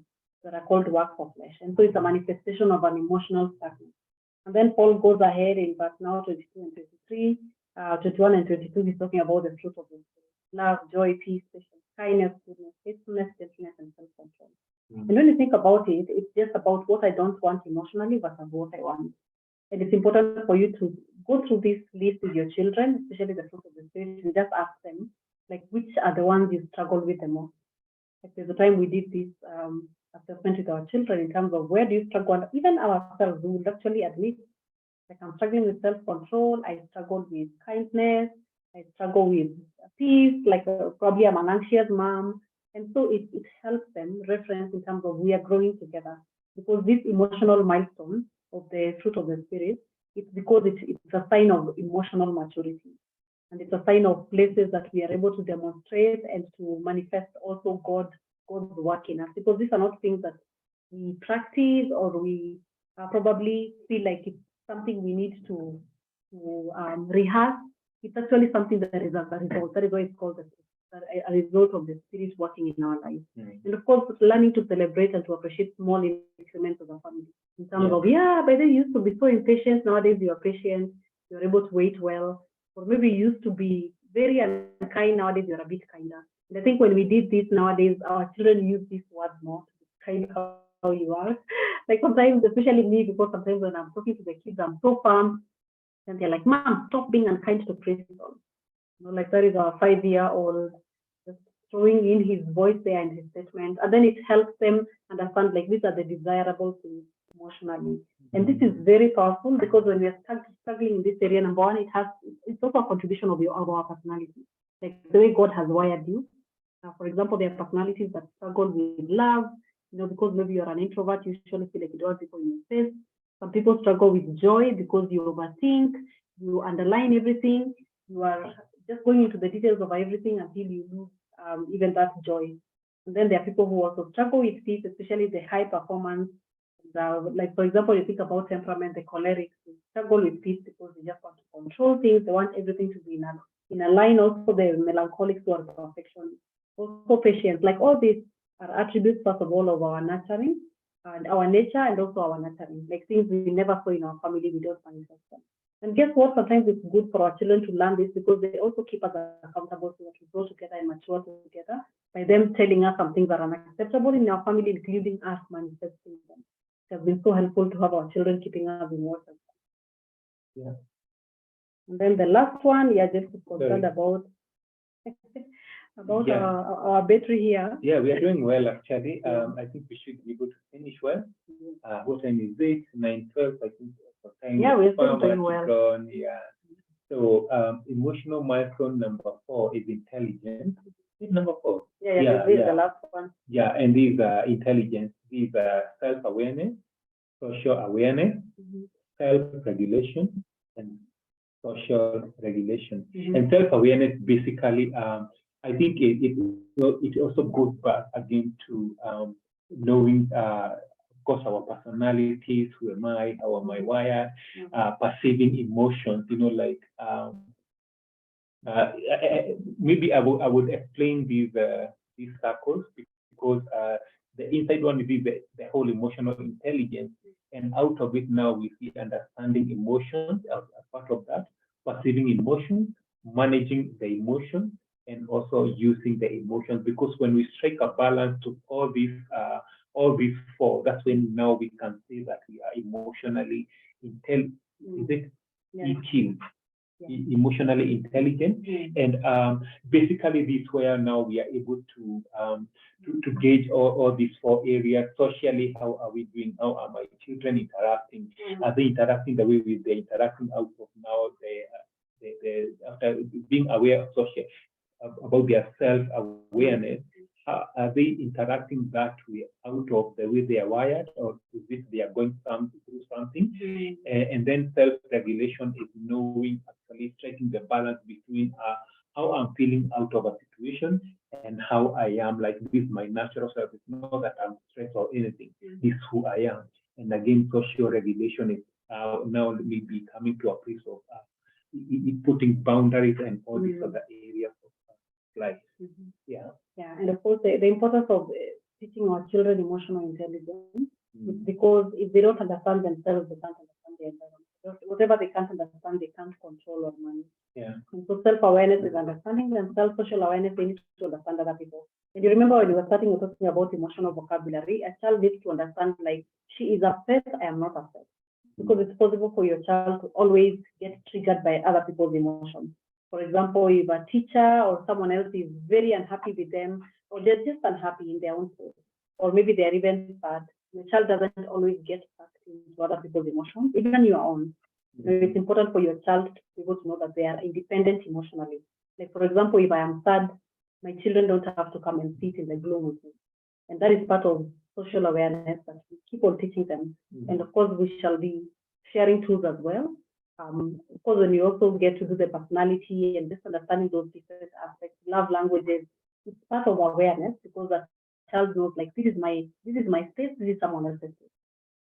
that are called works of flesh. And so it's a manifestation of an emotional stuckness. And then Paul goes ahead in verse now 22 and 23, 21 and 22, he's talking about the fruit of the Spirit: love, joy, peace, patience, kindness, goodness, faithfulness, gentleness, and self-control. And when you think about it, it's just about what I don't want emotionally versus what I want. And it's important for you to go through this list with your children, especially the fruit of the Spirit, and just ask them, like, which are the ones you struggle with the most. Like there's a time we did this assessment with our children in terms of where do you struggle. Even ourselves, we would actually admit, like, I'm struggling with self-control, I struggle with kindness, I struggle with peace, like probably I'm an anxious mom. And so it helps them reference in terms of we are growing together. Because this emotional milestone of the fruit of the Spirit, it's because it's a sign of emotional maturity. And it's a sign of places that we are able to demonstrate and to manifest also God's work in us. Because these are not things that we practice or we probably feel like it's something we need to rehearse. It's actually something that is a result. That is why it's called a result of the Spirit working in our lives. And of course, learning to celebrate and to appreciate small increments of the family. In terms of, by then you used to be so impatient, nowadays you are patient, you're able to wait well. Or maybe you used to be very unkind, nowadays you're a bit kinder. And I think when we did this nowadays, our children use these words more to describe how you are. Like sometimes, especially me, because sometimes when I'm talking to the kids, I'm so firm, and they're like, Mom, stop being unkind to Crystal. Like that is our 5-year-old just throwing in his voice there and his statement. And then it helps them understand, like, these are the desirable things emotionally. And this is very powerful because when we are struggling in this area, number one, it's also a contribution of our personality, like the way God has wired you. For example, there are personalities that struggle with love, because maybe you're an introvert, you usually feel like you don't want people in your face. Some people struggle with joy because you overthink, you underline everything, you are just going into the details of everything until you lose even that joy. And then there are people who also struggle with peace, especially the high performance. Like, for example, you think about temperament, the cholerics, they struggle with peace because they just want to control things. They want everything to be in a line. Also, the melancholics who are perfection. Also, patience. Like all these are attributes, first of all, of our nurturing and our nature, and also our nurturing. Like things we never saw in our family, we don't manifest them. And guess what? Sometimes it's good for our children to learn this because they also keep us accountable so that we grow together and mature together by them telling us some things that are unacceptable in our family, including us manifesting them. has been so helpful to have our children keeping us in water. Yeah. And then the last one, yeah, just concerned Sorry. about Yeah. our battery here. Yeah, we are doing well actually. Yeah. I think we should be able to finish well. What time is it? 9:12, I think. What time Yeah, is we're still farmer doing to well. gone? Yeah. So emotional milestone number 4 is intelligence. Is number 4? Yeah, this is the last one. Yeah, and these are intelligence. These are self-awareness, social awareness, self-regulation, and social regulation. And self-awareness basically, I think it also goes back again to knowing, of course, our personalities, who am I, how am I wired, perceiving emotions, like maybe I would explain these circles because the inside one is the whole emotional intelligence, and out of it now we see understanding emotions as part of that, perceiving emotions, managing the emotions, and also using the emotions. Because when we strike a balance to all these four, that's when now we can say that we are emotionally EQ, emotionally intelligent, and basically this where now we are able to gauge all these four areas. Socially, how are we doing? How are my children interacting? Are they interacting the way they're interacting out of now? After being aware of social, about their self-awareness, are they interacting that way out of the way they are wired, or is it they are going through something? And then self-regulation is knowing, actually striking the balance between how I'm feeling out of a situation and how I am, like this is my natural self. It's not that I'm stressed or anything. This is who I am. And again, social regulation is now maybe coming to a place of putting boundaries and all these other areas of life. Yeah, and of course the importance of teaching our children emotional intelligence is because if they don't understand themselves, they can't understand the environment. Whatever they can't understand, they can't control or manage. And so self-awareness is understanding themselves. Social awareness, they need to understand other people. And you remember when you were starting, we were talking about emotional vocabulary. A child needs to understand, like, she is upset, I am not upset. Because it's possible for your child to always get triggered by other people's emotions. For example, if a teacher or someone else is very unhappy with them, or they're just unhappy in their own soul, or maybe they're even sad, the child doesn't always get sucked into other people's emotions, even your own. It's important for your child to be able to know that they are independent emotionally. Like, for example, if I am sad, my children don't have to come and sit in the gloom with me. And that is part of social awareness that we keep on teaching them. And of course, we shall be sharing tools as well. Of course, when you also get to do the personality and just understanding those different aspects, love languages, it's part of awareness, because the child knows, like, this is my space, this is someone else's space.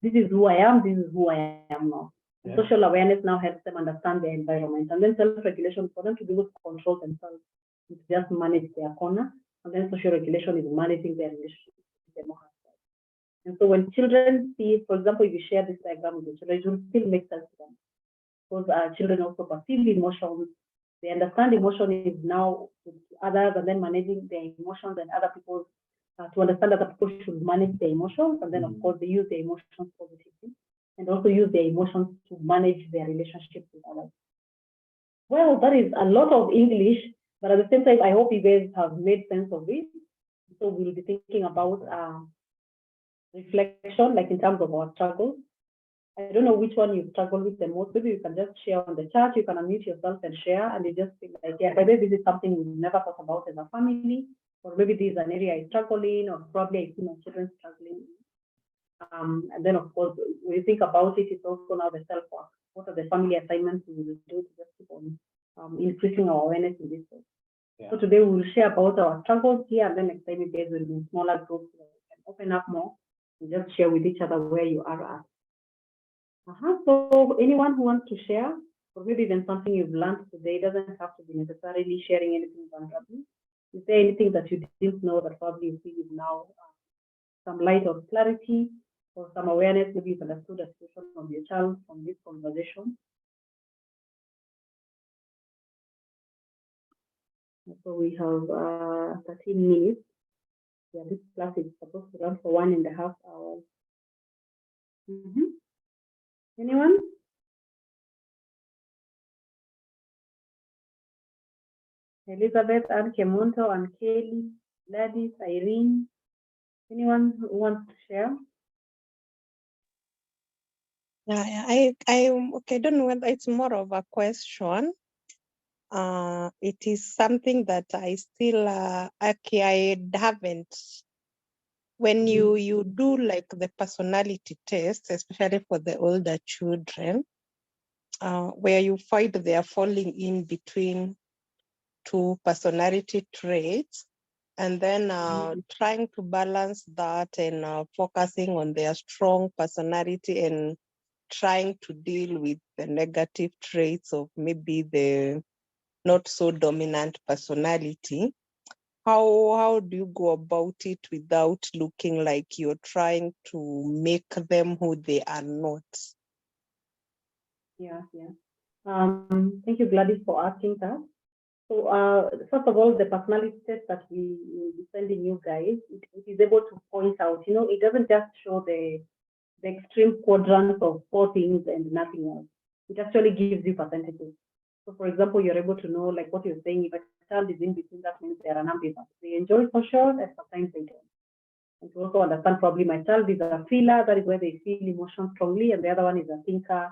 This is who I am, this is who I am now. And social awareness now helps them understand their environment. And then self-regulation for them to be able to control themselves, to just manage their corner. And then social regulation is managing their relationship with them. And so when children see, for example, if you share this diagram with the children, it will still make sense to them. Because children also perceive emotions. They understand emotion is now with others, and then managing their emotions and other people's, to understand that other people should manage their emotions. And then, of course, they use their emotions positively, and also use their emotions to manage their relationships with others. Well, that is a lot of English, but at the same time, I hope you guys have made sense of it. So we'll be thinking about reflection, like in terms of our struggles. I don't know which one you struggle with the most. Maybe you can just share on the chat. You can unmute yourself and share, and you just feel like, yeah, maybe this is something we never thought about as a family, or maybe this is an area I struggle in, or probably I see my children struggling. And then, of course, when you think about it, it's also now the self-work. What are the family assignments we will do to just keep on increasing our awareness in this way? So today we will share about our struggles here, and then next time you guys will be in smaller groups, so you can open up more and just share with each other where you are at. So anyone who wants to share, or maybe even something you've learned today, doesn't have to be necessarily sharing anything vulnerable. Is there anything that you didn't know that probably you see now some light of clarity or some awareness? Maybe you've understood a situation from your child from this conversation. So we have 13 minutes. Yeah, this class is supposed to run for 1.5 hours. Anyone? Elizabeth, Anne Kemonto, and Kelly, Gladys, Irene. Anyone who wants to share? I okay, I don't know whether it's more of a question. It is something that I still okay, I haven't. When you do like the personality test, especially for the older children, where you find they are falling in between two personality traits, and then trying to balance that and focusing on their strong personality and trying to deal with the negative traits of maybe the not so dominant personality. How do you go about it without looking like you're trying to make them who they are not? Yeah. Thank you, Gladys, for asking that. So, first of all, the personality test that we will be sending you guys, it is able to point out, it doesn't just show the extreme quadrants of 4 things and nothing else. It actually gives you percentages. So, for example, you're able to know, like what you're saying, if a child is in between, that means they are an ambivert. They enjoy social and sometimes they don't. And to also understand probably my child is a feeler, that is where they feel emotion strongly, and the other one is a thinker.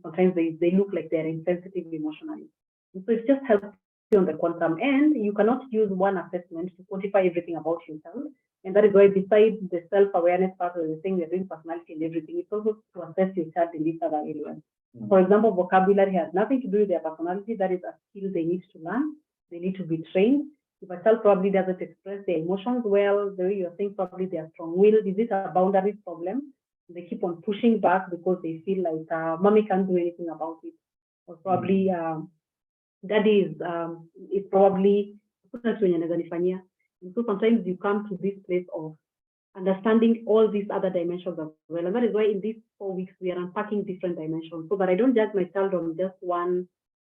Sometimes they look like they're insensitive emotionally. And so it just helps you on the quantum end. You cannot use one assessment to quantify everything about yourself. And that is why besides the self-awareness part of the thing, we're doing personality and everything, it's also to assess your child in these other areas. For example, vocabulary has nothing to do with their personality. That is a skill they need to learn. They need to be trained. If a child probably doesn't express their emotions well, the way you're saying probably they are strong-willed, is it a boundaries problem? They keep on pushing back because they feel like mommy can't do anything about it, or probably daddy is probably. And so sometimes you come to this place of understanding all these other dimensions as well. And that is why in these 4 weeks, we are unpacking different dimensions so that I don't judge my child on just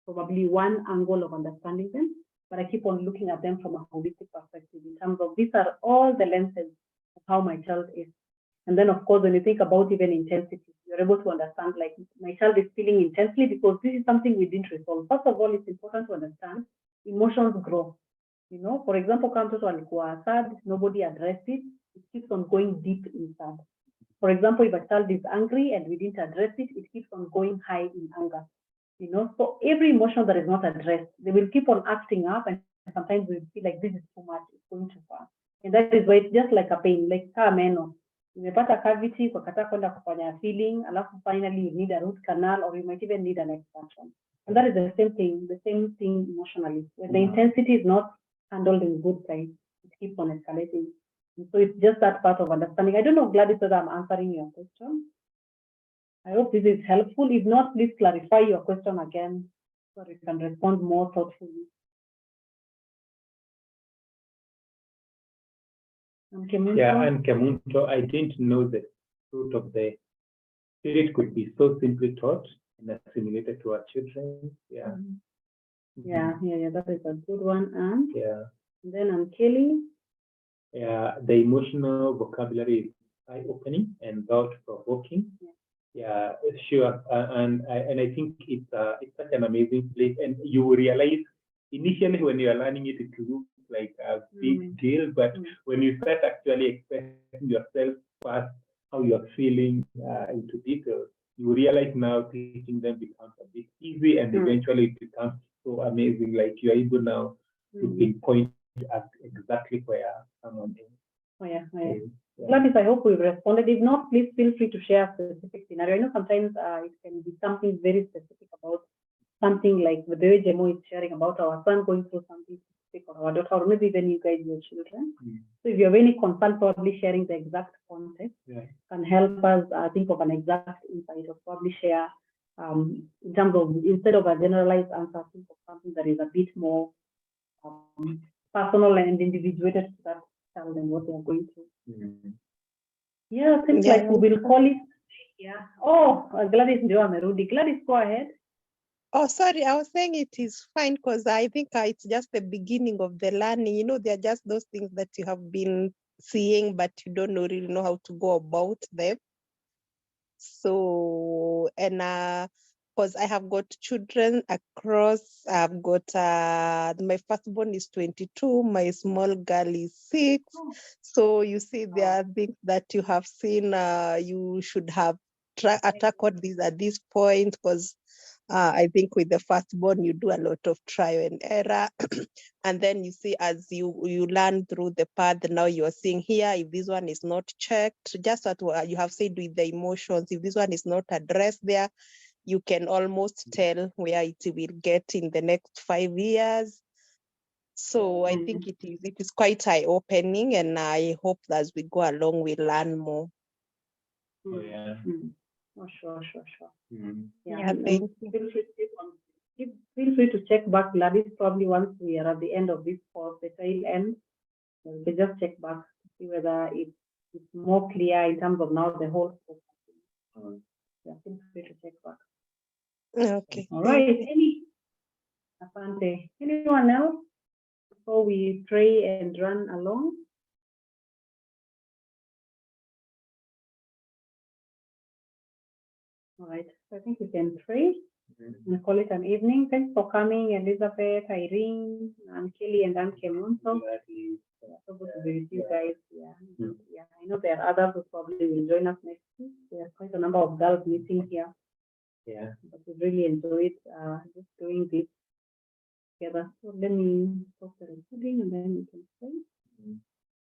probably one angle of understanding them, but I keep on looking at them from a holistic perspective in terms of these are all the lenses of how my child is. And then, of course, when you think about even intensity, you're able to understand, like, my child is feeling intensely because this is something we didn't resolve. First of all, it's important to understand emotions grow. For example, kama mtoto alikuwa sad, nobody addressed it, it keeps on going deep inside. For example, if a child is angry and we didn't address it, it keeps on going high in anger. So every emotion that is not addressed, they will keep on acting up, and sometimes we feel like this is too much, it's going too far. And that is why it's just like a pain, like meno. Umepata cavity, ukakataa kwenda kufanya filling, alafu finally you need a root canal, or you might even need an extraction. And that is the same thing emotionally. When the intensity is not handled in good time, it keeps on escalating. And so it's just that part of understanding. I don't know, Gladys, whether I'm answering your question. I hope this is helpful. If not, please clarify your question again so you can respond more thoughtfully. Yeah, and Kemunto, I didn't know the root of the spirit could be so simply taught and assimilated to our children. Yeah. Yeah, that is a good one. And then Kelly. Yeah, the emotional vocabulary is eye-opening and thought-provoking. Yeah, sure. And I think it's such an amazing place. And you will realize initially when you are learning it, it looks like a big deal. But when you start actually expressing yourself first, how you're feeling into detail, you realize now teaching them becomes a bit easy, and eventually it becomes so amazing. Like you're able now to pinpoint at exactly where someone is. Gladys, I hope we've responded. If not, please feel free to share a specific scenario. I know sometimes it can be something very specific about something like the way Jemo is sharing about our son going through something specific, or our daughter, or maybe even you guys, your children. So if you have any concern, probably sharing the exact context can help us think of an exact insight, or probably share in terms of, instead of a generalized answer, think of something that is a bit more personal and individuated to that child and what they are going through. Yeah, seems like we will call it. Yeah. Oh, Gladys ndio amerudi. Gladys, go ahead. Oh, sorry, I was saying it is fine because I think it's just the beginning of the learning. They're just those things that you have been seeing, but you don't really know how to go about them. So, and because I have got children across, I've got my firstborn is 22, my small girl is 6. So you see, there are things that you have seen, you should have tackled these at this point, because I think with the firstborn, you do a lot of trial and error. And then you see, as you learn through the path, now you are seeing here, if this one is not checked, just what you have said with the emotions, if this one is not addressed there, you can almost tell where it will get in the next 5 years. So I think it is quite eye-opening, and I hope that as we go along, we learn more. Oh, yeah. Oh, sure. Yeah, thank you. Feel free to check back, Gladys. Probably once we are at the end of this course, the tail end, we can just check back to see whether it's more clear in terms of now the whole course. Yeah, feel free to check back. Okay. All right. Asante. Anyone else before we pray and run along? All right. So I think we can pray and call it an evening. Thanks for coming, Elizabeth, Irene, and Kelly, and Anke Munso. So good to be with you guys. Yeah. I know there are others who probably will join us next week. There's quite a number of girls meeting here. Yeah. But we really enjoyed just doing this together. So let me stop the recording and then we can pray.